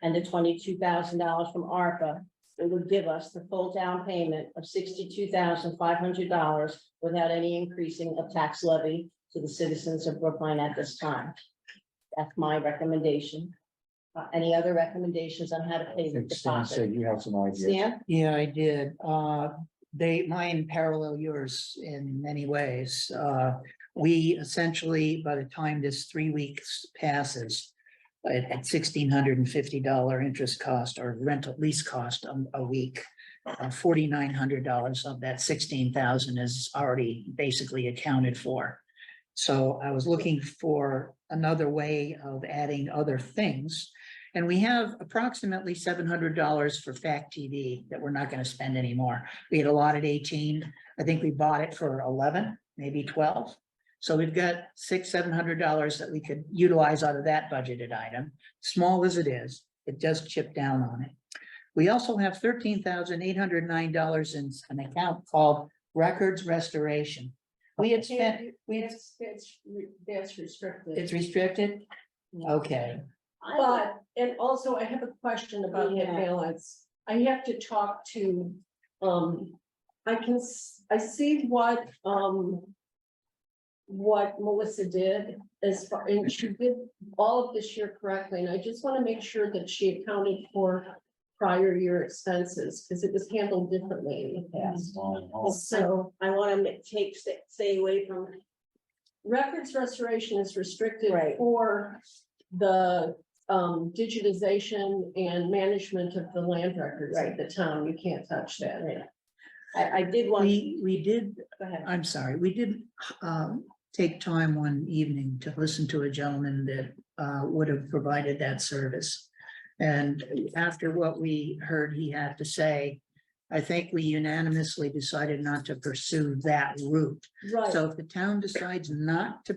and the $22,000 from ARPA, it would give us the full down payment of $62,500 without any increasing of tax levy to the citizens of Brookline at this time. That's my recommendation. Any other recommendations on how to pay the Stan deposit? said you have some ideas. Stan? Yeah, I did. Mine parallel yours in many ways. We essentially, by the time this 3 weeks passes, at $1,650 interest cost or rental lease cost a week, $4,900 of that 16,000 is already basically accounted for. So I was looking for another way of adding other things. And we have approximately $700 for Fact TV that we're not going to spend anymore. We had allotted 18. I think we bought it for 11, maybe 12. So we've got $700 that we could utilize out of that budgeted item. Small as it is, it does chip down on it. We also have $13,809 in an account called Records Restoration. We had spent, That's restricted. it's restricted? Okay. But, and also I have a question about that balance. I have to talk to, I see what Melissa did as far, and she did all of this year correctly, and I just want to make sure that she accounted for prior year expenses, because it was handled differently in the past. So I want to stay away from. records restoration is restricted Right. for the digitization and management of the land records of the town. You can't touch that. I did want. We did, Go ahead. I'm sorry, we did take time one evening to listen to a gentleman that would have provided that service. And after what we heard he had to say, I think we unanimously decided not to pursue that route. Right. So if the town decides not to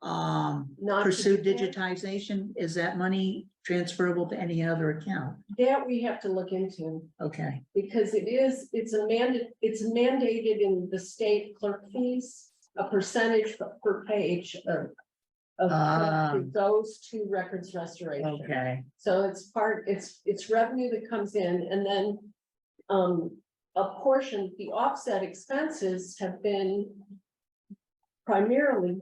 Not to pursue do that? digitization, is that money transferable to any other account? That we have to look into, Okay, because it's mandated in the state clerk fees, a percentage per page of it goes to records restoration. okay. So it's revenue that comes in, and then a portion, the offset expenses have been primarily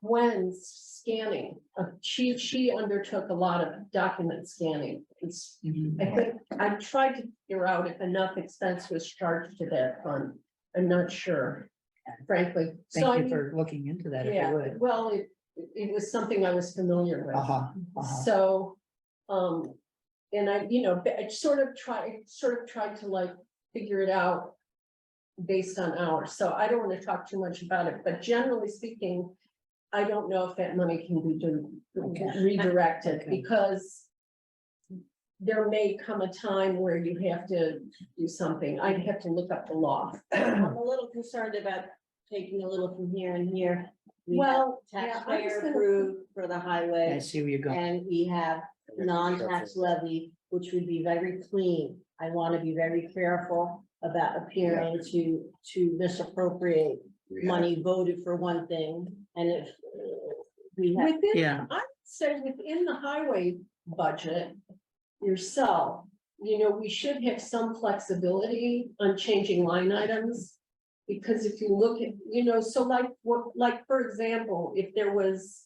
Gwen's scanning. She undertook a lot of document scanning. Mhm. I think I tried to figure out if enough expense was charged to that fund. I'm not sure, frankly. So I Thank you mean, for looking into that if yeah, you would. well, it was something I was familiar with. So, and I, I sort of tried to like figure it out based on hours. So I don't want to talk too much about it, but generally speaking, I don't know if that money can be redirected Okay. because there may come a time where you have to do something. I'd have to look up the law. I'm a little concerned about taking a little from here and here. We have Well, yeah, I was taxpayer gonna- approved for the I highway, see where you're going. and we have non-tax levy, which would be very clean. I want to be very careful about appearing to misappropriate money voted for one thing, and if we have. Within, Yeah. I'd say within the highway budget yourself, you know, we should have some flexibility on changing line items. Because if you look at, you know, so like, for example, if there was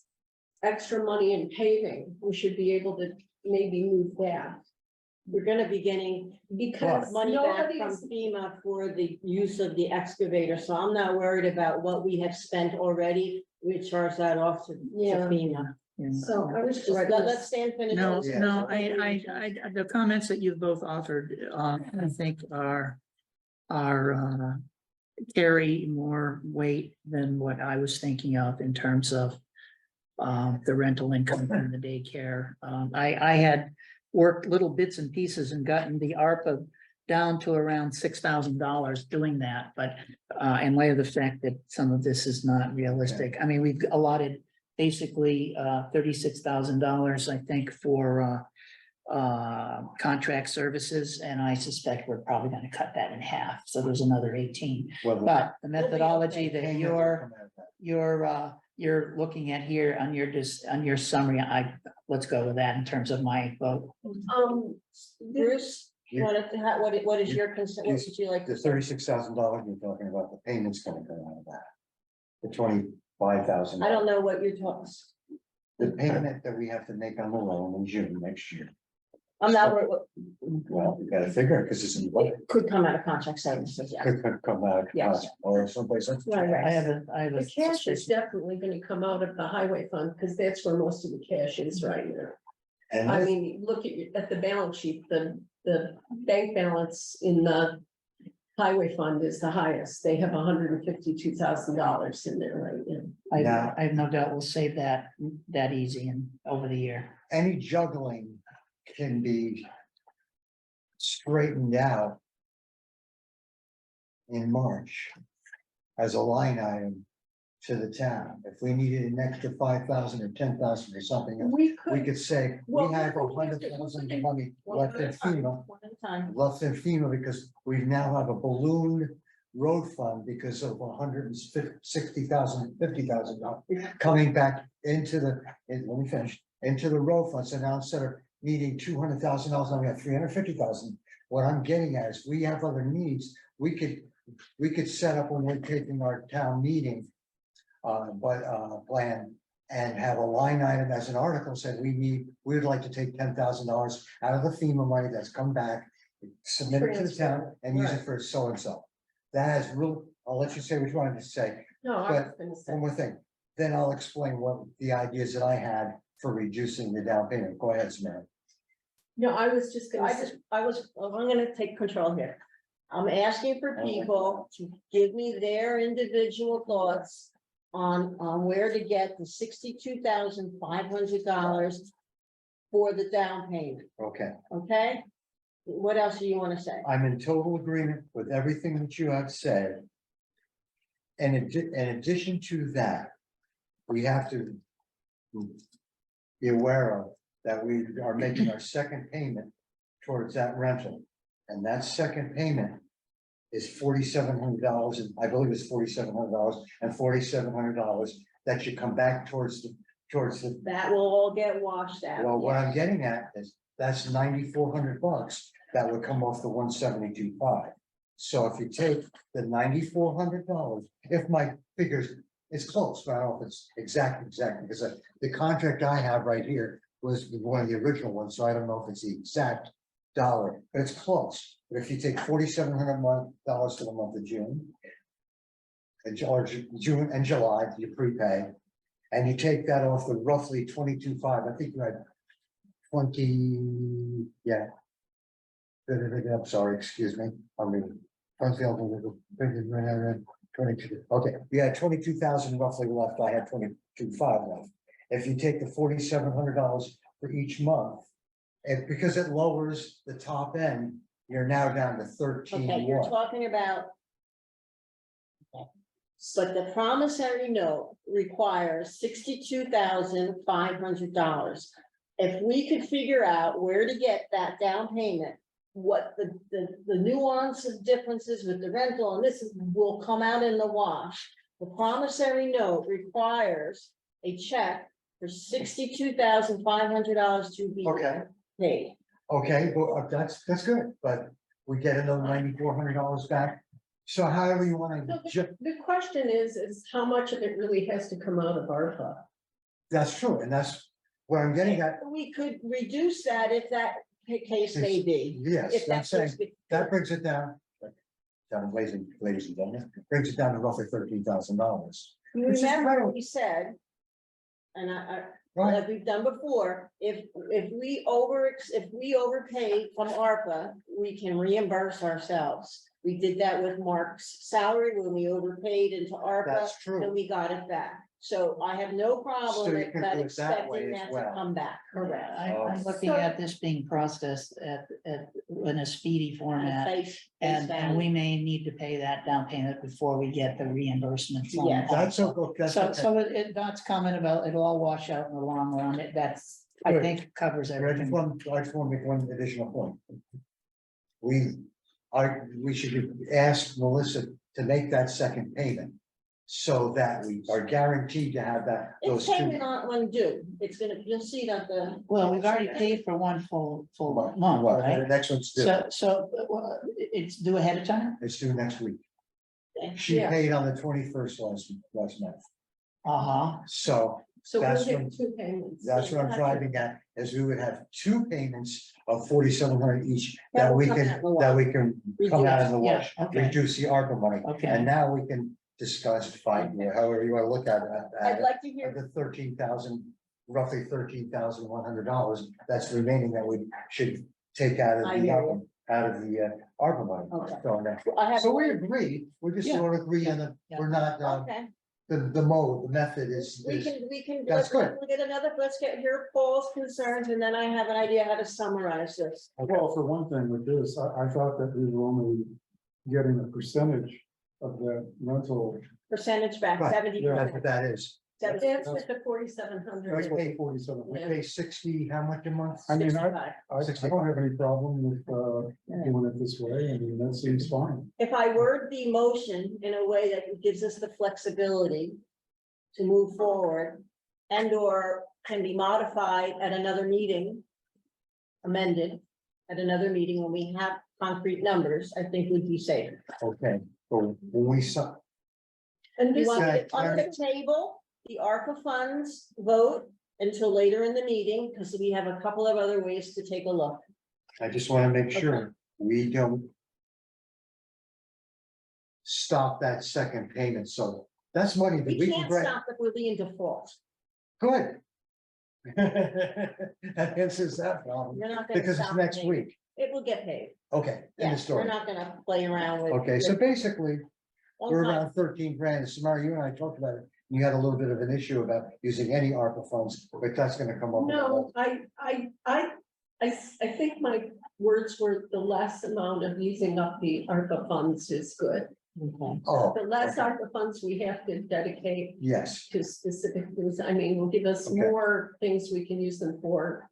extra money in paving, we should be able to maybe move that. We're gonna be getting Because money back from nobody's, FEMA for the use of the excavator, so I'm not worried about what we have spent already. We charge that off to Yeah. FEMA. so I was just. Let's stand finish. No, this. no, the comments that you've both offered, I think are carry more weight than what I was thinking of in terms of the rental income from the daycare. I had worked little bits and pieces and gotten the ARPA down to around $6,000 doing that, but in light of the fact that some of this is not realistic, I mean, we've allotted basically $36,000, I think, for contract services, and I suspect we're probably gonna cut that in half, so there's another 18. But the methodology that you're looking at here on your summary, let's go with that in terms of my vote. Bruce, what is your concern? What would you like The to say? $36,000 you're talking about, the payment's gonna come out of that. The $25,000. I don't know what you're talking. The payment that we have to make on the loan in June next year. I'm not, Well, we gotta figure it, because it's in the budget. it could come out of contract services, yeah. Could come out, Yes. or someplace else. Right, right. I have a The cash is suspicion. definitely gonna come out of the highway fund, because that's where most of the cash is right now. And I this- mean, look at the balance sheet, the bank balance in the highway fund is the highest. They have $152,000 in there right now. Now- I have no doubt we'll save that easy and over the year. any juggling can be straightened out in March as a line item to the town. If we needed an extra 5,000 or 10,000 or something, else, We we could, could say, we Well, have we- 100,000 money left in FEMA, One at a time. left in FEMA, because we now have a balloon road fund because of 160,000, $50,000 coming back into the, let me finish, into the road fund. So now instead of needing $200,000, now we have 350,000. What I'm getting at is we have other needs. We could set up when we're taking our town meeting plan and have a line item as an article said, we would like to take $10,000 out of the FEMA money that's come back, submit it to the town and use it for so and so. That has real, I'll let you say what you wanted to say. no, I was gonna say. One more thing, then I'll explain what the ideas that I had for reducing the down payment. Go ahead, Samantha. No, I was just gonna say. I'm gonna take control here. I'm asking for people to give me their individual thoughts on where to get the $62,500 for the down payment, Okay, okay? What else do you wanna say? I'm in total agreement with everything that you have said. And in addition to that, we have to be aware of that we are making our second payment towards that rental. And that second payment is $4,700, and I believe it's $4,700 and $4,700 that should come back towards the. That will all get washed out. Well, what I'm yes. getting at is that's $9,400 that would come off the 172.5. So if you take the $9,400, if my figures, it's close, but I don't know if it's exactly, because the contract I have right here was one of the original ones, so I don't know if it's the exact dollar, but it's close. But if you take $4,700 for the month of June, or June and July, you prepay, and you take that off the roughly 22.5, I think you had 20, yeah. I'm sorry, excuse me, I'm reading. 22, okay, we had 22,000 roughly left, I had 22,500 left. If you take the $4,700 for each month, because it lowers the top end, you're now down to 13. Okay, you're talking about. But the promissory note requires $62,500. If we could figure out where to get that down payment, what the nuance of differences with the rental and this will come out in the wash. The promissory note requires a check for $62,500 to be Okay. paid. Okay, well, that's good, but we get another $9,400 back. So however you want So to, the question is how much of it really has to come out of ARPA? that's true, and that's where I'm getting at. We could reduce that if that case may be. Yes, If I'm that's saying, that brings it down. Ladies and gentlemen, brings it down to roughly $13,000. You Which is remember better. we said, and I, Right, like we've done before, if we overpay from ARPA, we can reimburse ourselves. We did that with Mark's salary when we overpaid into ARPA, that's and true. we got it back. So I have no problem So you with can that do it that way expecting as that to well. come back. Correct. I'm looking at this being processed in a speedy format. And we may need to pay that down payment before we get the reimbursement. from Yes. That's ARPA. okay. That's So, okay. so Dot's comment about it'll all wash out in the long run, that's, I Good. think covers I just everything. want to make one additional point. We should ask Melissa to make that second payment. So that we are guaranteed to have that, It's those payment two. on when due. It's gonna, you'll see that the. Well, we've already paid for one full month, Well, right? the next one's due, So, it's due ahead of time? it's due next week. She Yeah. paid on the 21st last month, Uh-huh. so So we'll That's get when- two payments. that's what I'm driving at, is we would have two payments of 4,700 each. That That will we come can, out in the that we can come out in the Yeah, wash, okay. reduce the ARPA money. Okay. And now we can discuss, fight, however you want to look at I'd it. like to hear, The 13,000, roughly $13,100 that's remaining that we should take out of I the hear ARPA, ARPA money. Okay. So I have. so we agree, we just Yeah. don't agree on the, Yeah. we're not, Okay, the mode, the method is. we can, That's let's good. look at another, let's hear Paul's concerns, and then I have an idea how to summarize this. Well, for one thing with this, I thought that we were only getting a percentage of the rental. Percentage back, Right, 70%. That's what that is. That's what the 4,700 That's is. what the 47. We pay 60, how much a month? I mean, 65. I don't have any problem with doing it this way. I mean, that seems fine. If I word the motion in a way that gives us the flexibility to move forward and or can be modified at another meeting, amended at another meeting when we have concrete numbers, I think would be safe. Okay, so when we saw, And You this, want Okay, to on the table, the ARPA funds vote until later in the meeting, because we have a couple of other ways to take a look. I just want to make sure we don't stop that second payment, so that's money that We we can can't grab. stop if we're in default. Good. That answers that problem, We're not gonna because it's stop next paying. week. It will get paid. Okay, end Yeah, of we're story. not gonna play around with. Okay, so basically, we're One time. around 13 grand. Samara, you and I talked about it. You had a little bit of an issue about using any ARPA funds, but that's gonna come up. no, I think my words were the less amount of using up the ARPA funds is good. Okay. Oh, The less okay. ARPA funds we have to dedicate Yes, to specific things, I mean, will give us Okay. more things we can use them for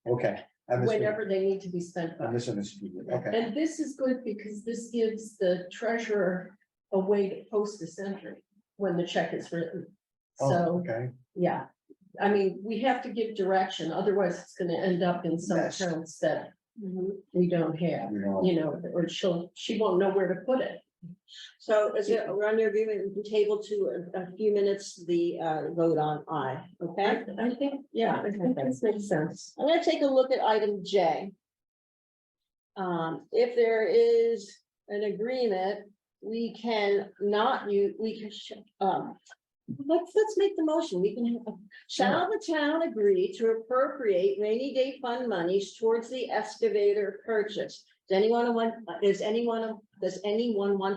okay. I misunderstood. whenever they need to be spent. I misunderstood. Okay, And this is good because this gives the treasurer a way to post this entry when the check is written. oh, So, okay, yeah, I mean, we have to give direction, otherwise it's gonna end up in some Yes. accounts that we don't have, you know, you know, or she won't know where to put it. So is it, we're on your agreement, we can table to a few minutes, the vote on I, okay? I think, yeah, I think this makes sense. I'm gonna take a look at item J. If there is an agreement, we can not use, let's make the motion. We can have, shall the town agree to appropriate rainy day fund monies towards the excavator purchase? Does anyone want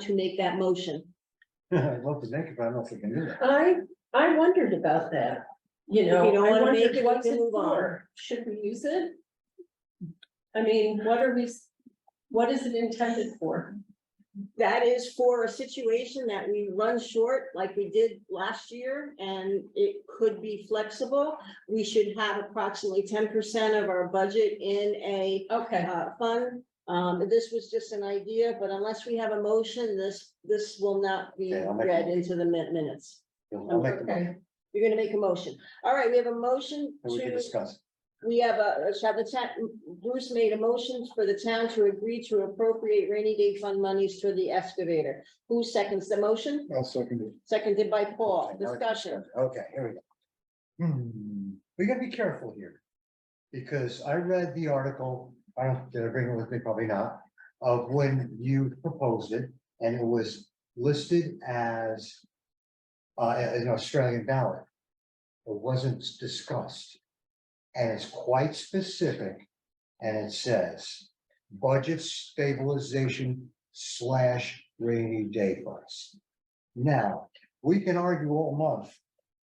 to make that motion? I'd love to make it, but I don't know if we can do that. I wondered about that, you know. If you don't I wanna wondered, make it, we what's can it move on. for? Should we use it? I mean, what is it intended for? That is for a situation that we run short like we did last year, and it could be flexible. We should have approximately 10% of our budget in a Okay, fund. This was just an idea, but unless we have a motion, this will not be Okay, I'll make a read motion. into the minutes. I'll make the motion, okay. You're gonna make a motion. All right, we have a motion and we can to, discuss. we have Bruce made a motion for the town to agree to appropriate rainy day fund monies to the excavator. Who seconds the motion? I'll second it. Seconded by Paul. Okay, now we can Discussion. discuss. Okay, here we go. We gotta be careful here. Because I read the article, did I bring it with me? Probably not, of when you proposed it, and it was listed as an Australian ballot. It wasn't discussed. And it's quite specific, and it says, budget stabilization / rainy day funds. Now, we can argue all month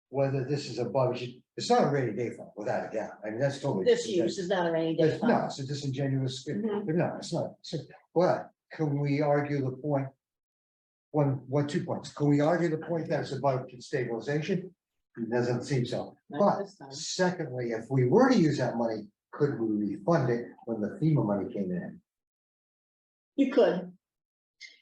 whether this is a budget, it's not a rainy day fund, without a doubt, I mean, that's totally. This use is not a rainy day It's no, fund. it's a disingenuous, Mhm. no, it's not. But can we argue the point? 2 points. Can we argue the point that it's about stabilization? It doesn't seem so. Not But this time. secondly, if we were to use that money, could we refund it when the FEMA money came in? You could.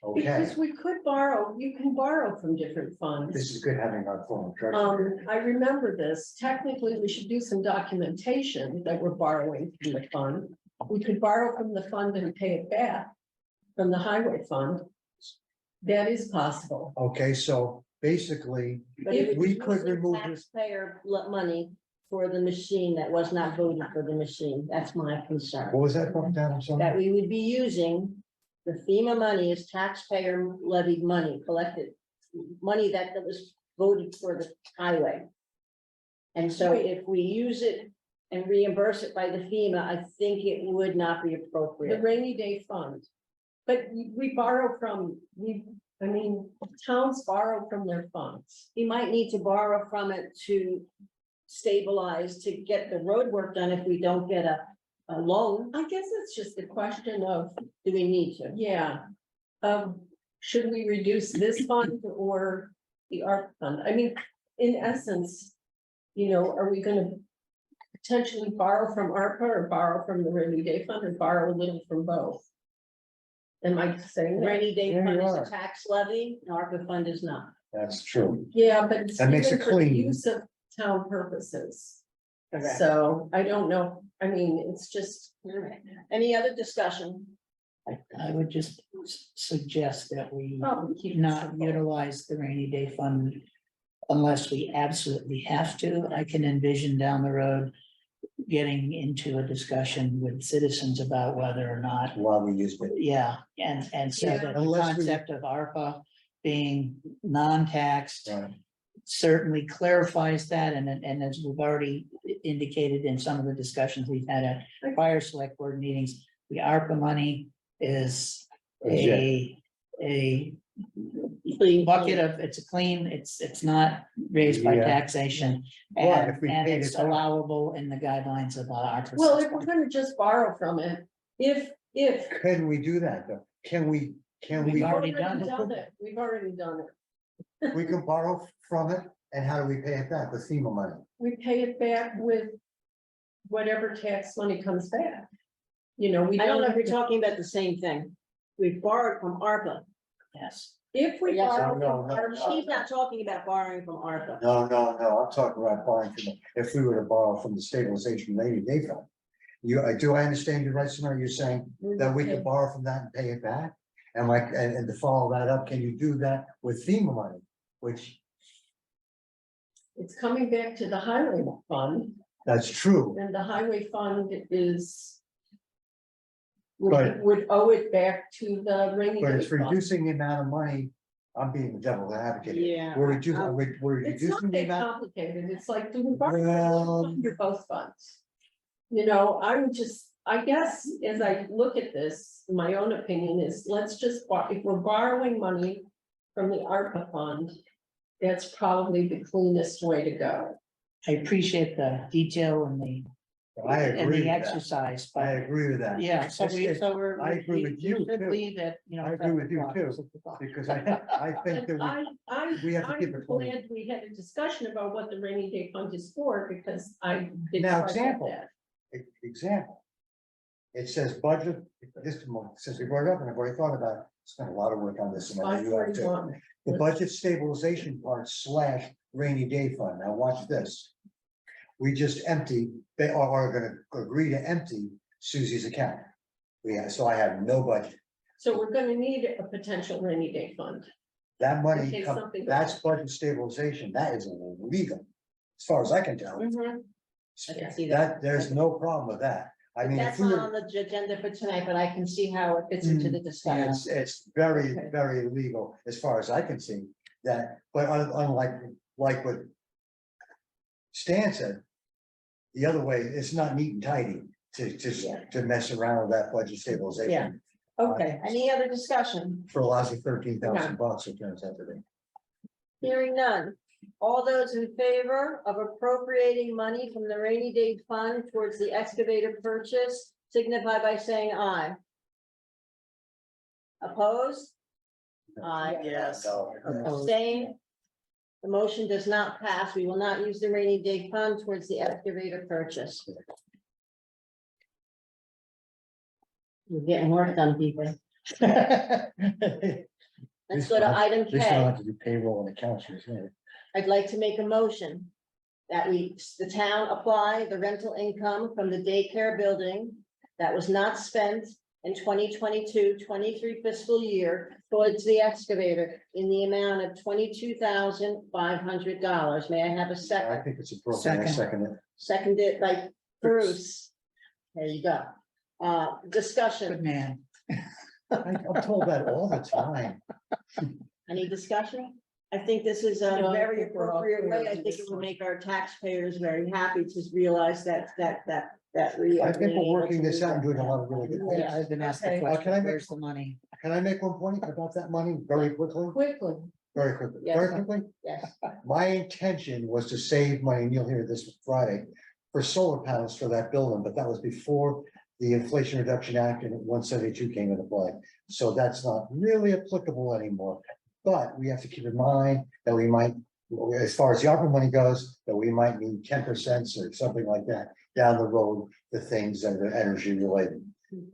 Okay, Because we could borrow, you can borrow from different funds. this is good having our former treasurer. I remember this. Technically, we should do some documentation that we're borrowing from the fund. We could borrow from the fund and pay it back from the highway fund. That is possible. Okay, so basically, But it would we be could using remove this. taxpayer money for the machine that was not voted for the machine. That's my concern. What was that broken down? I'm sorry. That we would be using the FEMA money as taxpayer levied money, collected money that was voted for the highway. And so if we use it and reimburse it by the FEMA, I think it would not be The appropriate. rainy day fund. But we borrow from, towns borrow from their funds. You might need to borrow from it to stabilize, to get the road work done if we don't get a loan. I guess it's just a question of, Do we need to? yeah. Should we reduce this fund or the ARP fund? I mean, in essence, are we gonna potentially borrow from ARPA or borrow from the rainy day fund or borrow a little from both? Am I saying that? Rainy day There fund you is a are. tax levy, ARPA fund is not. That's true. Yeah, but it's That makes given it for the clean. use of town purposes. Correct. So I don't know. I mean, it's just. All right. Any other discussion? I would just suggest that we Oh, keep it not simple. utilize the rainy day fund unless we absolutely have to. I can envision down the road getting into a discussion with citizens about whether or not, While we used it. yeah, and so Yeah. that the Unless we- concept of ARPA being non-taxed Right. certainly clarifies that, and as we've already indicated in some of the discussions we've had at prior select board meetings, the ARPA money is a bucket of, it's a clean, it's not raised by Yeah. taxation. But And, if we and paid it's it back- allowable in the guidelines of ARPA. Well, if we're gonna just borrow from it, if. Can we do that though? Can we, We've already done it. We've already done it. we can borrow from it, and how do we pay it back? With FEMA money? We pay it back with whatever tax money comes back. We I don't know if have you're to- talking about the same thing. We've borrowed from ARPA. Yes. If we Yes, borrow no, from no, our. She's not talking about borrowing from ARPA. No, I'm talking about borrowing from, if we were to borrow from the stabilization rainy day fund. Do I understand you right, Samara? You're saying that we can borrow from that and pay it back? And and to follow that up, can you do that with FEMA money? Which, It's coming back to the highway fund, that's true, and the highway fund is. But- Would owe it back to the rainy but day it's fund. reducing the amount of money I'm being the devil's advocate. Yeah. We're reducing, we're It's not reducing the that amount. complicated. It's like, do we borrow Well- under both funds? You know, I guess, as I look at this, my own opinion is, let's just, if we're borrowing money from the ARPA fund, that's probably the cleanest way to go. I appreciate the detail and the, I and agree the with that. exercise, I but agree with that. yeah, so It's- we're. I agree with you, should too. leave it, you know. I agree with you, too, because I think And that we have to keep it I'm funny. glad we had a discussion about what the rainy day fund is for, because I did. Now, not get example. that. Example. It says budget, this month, since we brought it up and I've already thought about it, spent a lot of work on this. And I know you have too. 541. The budget stabilization part / rainy day fund. Now watch this. We just empty, they are gonna agree to empty Susie's account. So I have no budget. So we're gonna need a potential rainy day fund. That money, In case something goes that's budget stabilization. That is illegal. As far as I can tell. Mhm. I can see that. There's no problem with that. I mean, if That's we not were. on the agenda for tonight, but I can see how it fits into the discussion. It's very, Okay. very illegal as far as I can see that, but unlike, like what Stan said, the other way, it's not neat and tidy to mess around with that budget stabilization. Okay, any other discussion? For a loss of $13,000, it turns out to be. Hearing none. All those in favor of appropriating money from the rainy day fund towards the excavator purchase signify by saying aye. Opposed? Aye. Yes. No. Abstain? The motion does not pass. We will not use the rainy day fund towards the excavator purchase. We're getting work done, people. Let's go to item They still K. have to do payroll and accounts. I'd like to make a motion that the town apply the rental income from the daycare building that was not spent in 2022-23 fiscal year towards the excavator in the amount of $22,500. May I have a I second? think it's appropriate. I second it. Seconded by Bruce. There you go. Good Discussion. man. I'm told that all the time. Any discussion? I think this is a No, I very think we're all appropriate clear way. I on think this it will one. make our taxpayers very happy to realize that we are. I think being we're able working to this do out and that. doing a lot of really good Yeah, things. I've been asked the Okay. Can I question, make- where's the money? Can I make one point about that money very quickly? Quickly, Very quickly, Yes. very quickly. Yes, My intention was to save money, and you'll hear this Friday, for solar panels for that building, but that was before the Inflation Reduction Act and 172 came into play. So that's not really applicable anymore. But we have to keep in mind that we might, as far as the ARPA money goes, that we might need 10% or something like that down the road, the things that are energy related.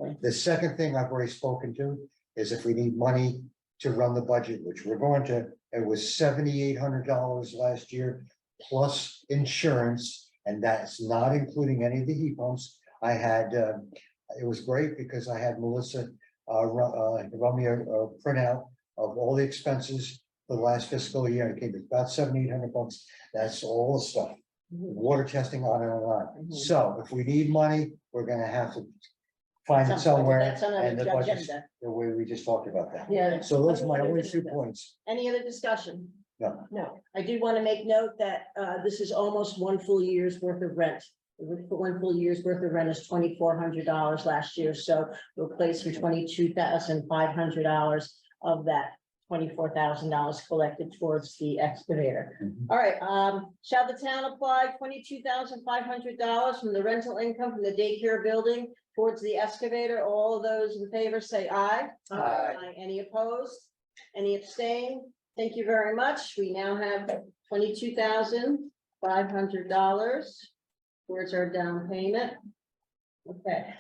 Okay. The second thing I've already spoken to is if we need money to run the budget, which we're going to, it was $7,800 last year, plus insurance, and that's not including any of the heat pumps. I had, it was great because I had Melissa run me a printout of all the expenses for the last fiscal year. It came to about $7,800. That's all the stuff. Water testing, on and on. Mhm. So if we need money, we're gonna have to find it somewhere. That's on And the the budget's agenda. the way we just talked about that. yeah. So those are my only 2 points. Any other discussion? No. No, I do want to make note that this is almost one full year's worth of rent. One full year's worth of rent is $2,400 last year, so we'll place for $22,500 of that $24,000 collected towards the excavator. Mhm. All right, shall the town apply $22,500 from the rental income from the daycare building towards the excavator? All of those in favor say aye. Aye. Any opposed? Any abstain? Thank you very much. We now have $22,500 towards our down payment. Okay,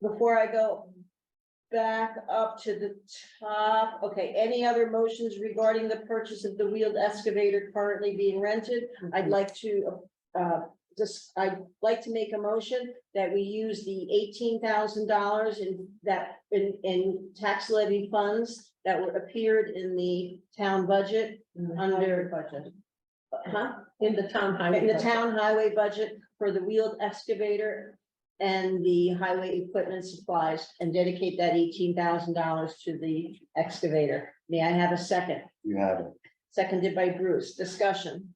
before I go back up to the top, okay, any other motions regarding the purchase of the wheeled excavator currently being rented? I'd like to, I'd like to make a motion that we use the $18,000 in tax levy funds that were appeared in the town budget under budget, huh? in the town highway. In the budget. town highway budget for the wheeled excavator and the highway equipment supplies and dedicate that $18,000 to the excavator. May I have a second? You have it. Seconded by Bruce. Discussion.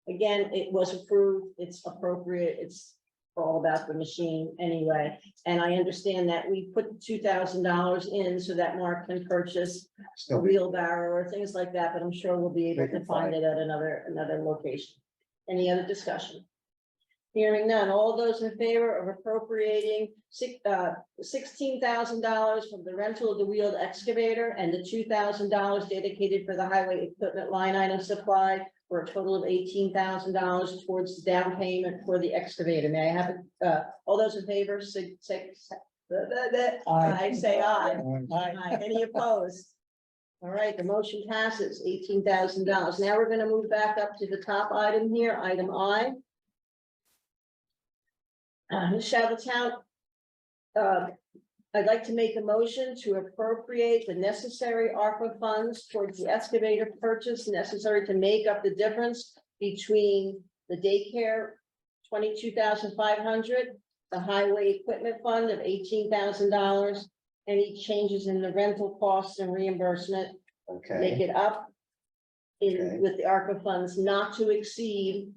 Again, it was approved. It's appropriate. It's all about the machine anyway. And I understand that we put $2,000 in so that Mark can purchase a Still be. wheelbarrow or things like that, but I'm sure we'll be able We can to find find it at another location. Any other discussion? Hearing none. All those in favor of appropriating $16,000 from the rental of the wheeled excavator and the $2,000 dedicated for the highway equipment line item supply for a total of $18,000 towards the down payment for the excavator. May I have, all those in favor, say, I say aye. Aye. Any opposed? All right, the motion passes, $18,000. Now we're gonna move back up to the top item here, item I. Shall the town, I'd like to make a motion to appropriate the necessary ARPA funds towards the excavator purchase necessary to make up the difference between the daycare, $22,500, the highway equipment fund of $18,000, any changes in the rental costs and reimbursement, make Okay, it up in, Okay. with the ARPA funds not to exceed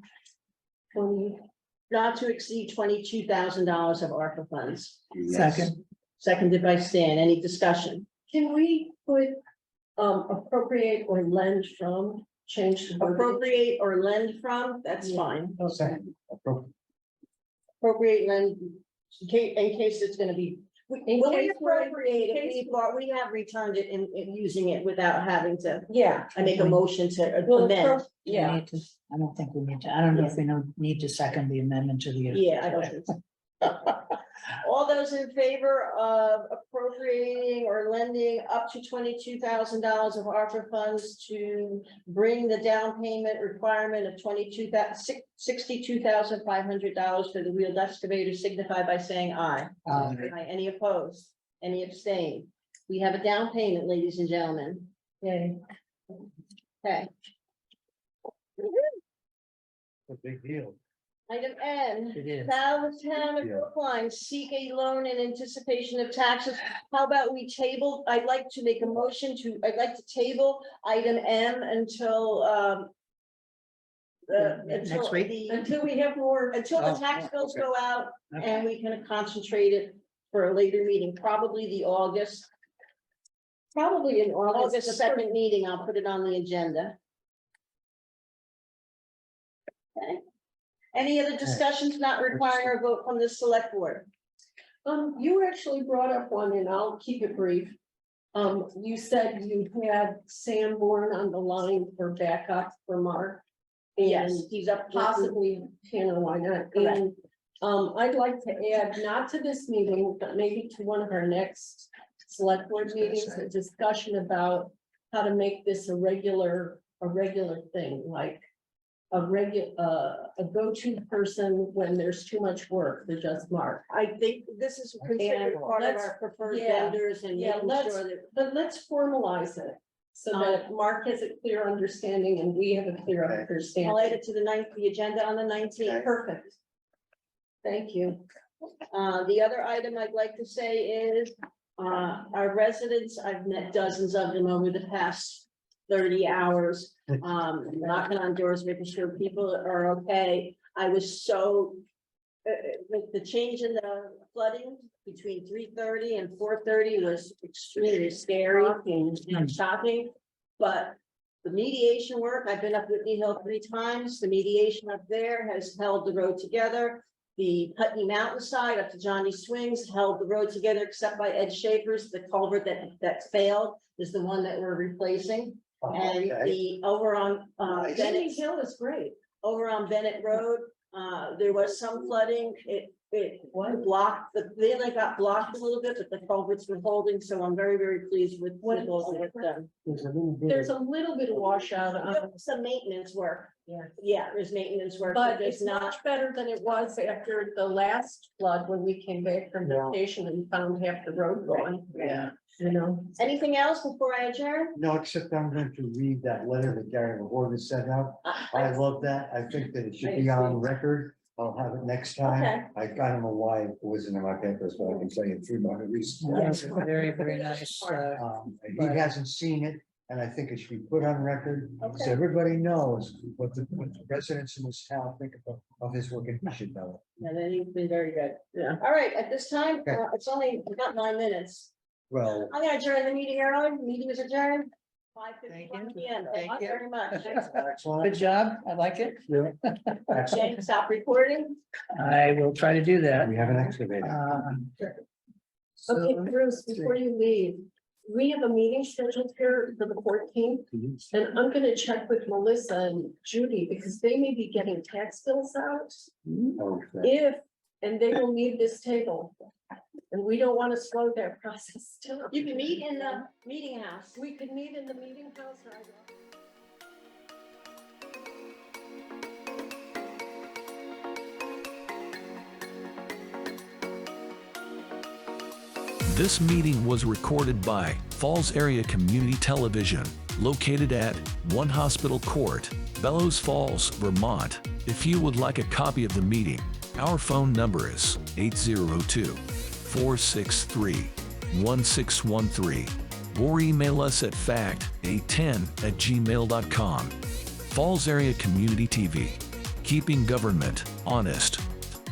$22,000 of ARPA funds. yes. Second. Seconded by Stan. Any discussion? Can we put appropriate or lend from, change the verbiage? Appropriate or lend from, that's Yeah. fine. Second, appro- Appropriate, lend, in case it's gonna be. When we case we're- appropriate in it, case- we have returned it in using it without having to, Yeah. I make a motion to Well, amend. yeah. We need to- I don't think we need to, I don't know if we need to second the amendment to the. Yeah, I don't think so. All those in favor of appropriating or lending up to $22,000 of ARPA funds to bring the down payment requirement of $62,500 for the wheeled excavator signify by saying aye. Aye. Any opposed? Any abstain? We have a down payment, ladies and gentlemen. Okay. Okay. a big deal. Item N. It is. Town of Yeah. Brookline, seek a loan in anticipation of taxes. How about we table, I'd like to make a motion to, I'd like to table item M until, Next week? Until we have more. until the Oh, tax bills okay. go out Okay. and we can concentrate it for a later meeting, probably the August Probably in August the second meeting. I'll put it on the agenda. Okay. Any other discussions not requiring a vote from the select board? You actually brought up one and I'll keep it brief. You said you had Sanborn on the line for backup for Mark. Yes, And he's up. possibly, why not? Correct. And I'd like to add, not to this meeting, but maybe to one of our next select board meetings, a discussion about how to make this a regular thing, like a go-to person when there's too much work, they're just Mark. I think this is considered And part of let's- our preferred yeah, vendors and yeah, making let's- sure that. But let's formalize it so that Mark has a clear understanding and we have a clear Okay. I'll add understanding. it to the agenda on the 19th. Perfect. Thank you. The other item I'd like to say is, our residents, I've met dozens of them over the past 30 hours. Knocking on doors, making sure people are okay. I was so, with the change in the flooding between 3:30 and 4:30 was extremely scary and shocking. But the mediation work, I've been up Whitney Hill 3 times. The mediation up there has held the road together. The Putney Mountainside up to Johnny Swings held the road together except by Ed Schaefer's. The culvert that failed is the one that we're replacing. And Okay. the over on Whitney Bennett, Hill is great. over on Bennett Road, there was some flooding. It blocked, they only got blocked a little bit, but the culverts were holding, so I'm very, very pleased with What- those that were done. There's a little bit There's of, a little bit of washout on, Some maintenance work. Yeah. Yeah, there's maintenance work, but there's it's not. much better than it was after the last flood when we came back from Yeah. vacation and found half the road gone. Yeah. You know, Anything else before I adjourn? No, except I'm going to read that letter that Gary Horgan sent out. I love that. I think that it should be on record I'll have it next Okay. time. I don't know why it wasn't in my papers, but I can tell you 3 more reasons. That's very, very nice. He hasn't seen it, and I think it should be put on record, so Okay. everybody knows what the residents in this town think of his work, and he should know. And then he's been very good. Yeah. All right, at this time, Okay. it's only about 9 minutes. Well, I'm gonna adjourn the meeting early. Meeting is adjourned. Thank 5:51 you. PM. Thank Thank you you. very much. Good excellent. job. I like it. Jane, stop recording. I will try to do that. We have an excavator. Okay, So, Bruce, before you leave, we have a meeting scheduled here for the 14th. And I'm gonna check with Melissa and Judy because they may be getting tax bills out. Okay. And they will need this table. And we don't want to slow their process down. You can meet in the meeting house. We could meet in the meeting house or I don't. This meeting was recorded by Falls Area Community Television, located at 1 Hospital Court, Bellows Falls, Vermont. If you would like a copy of the meeting, our phone number is 802-463-1613 or email us at fact810@gmail.com. Falls Area Community TV, keeping government honest.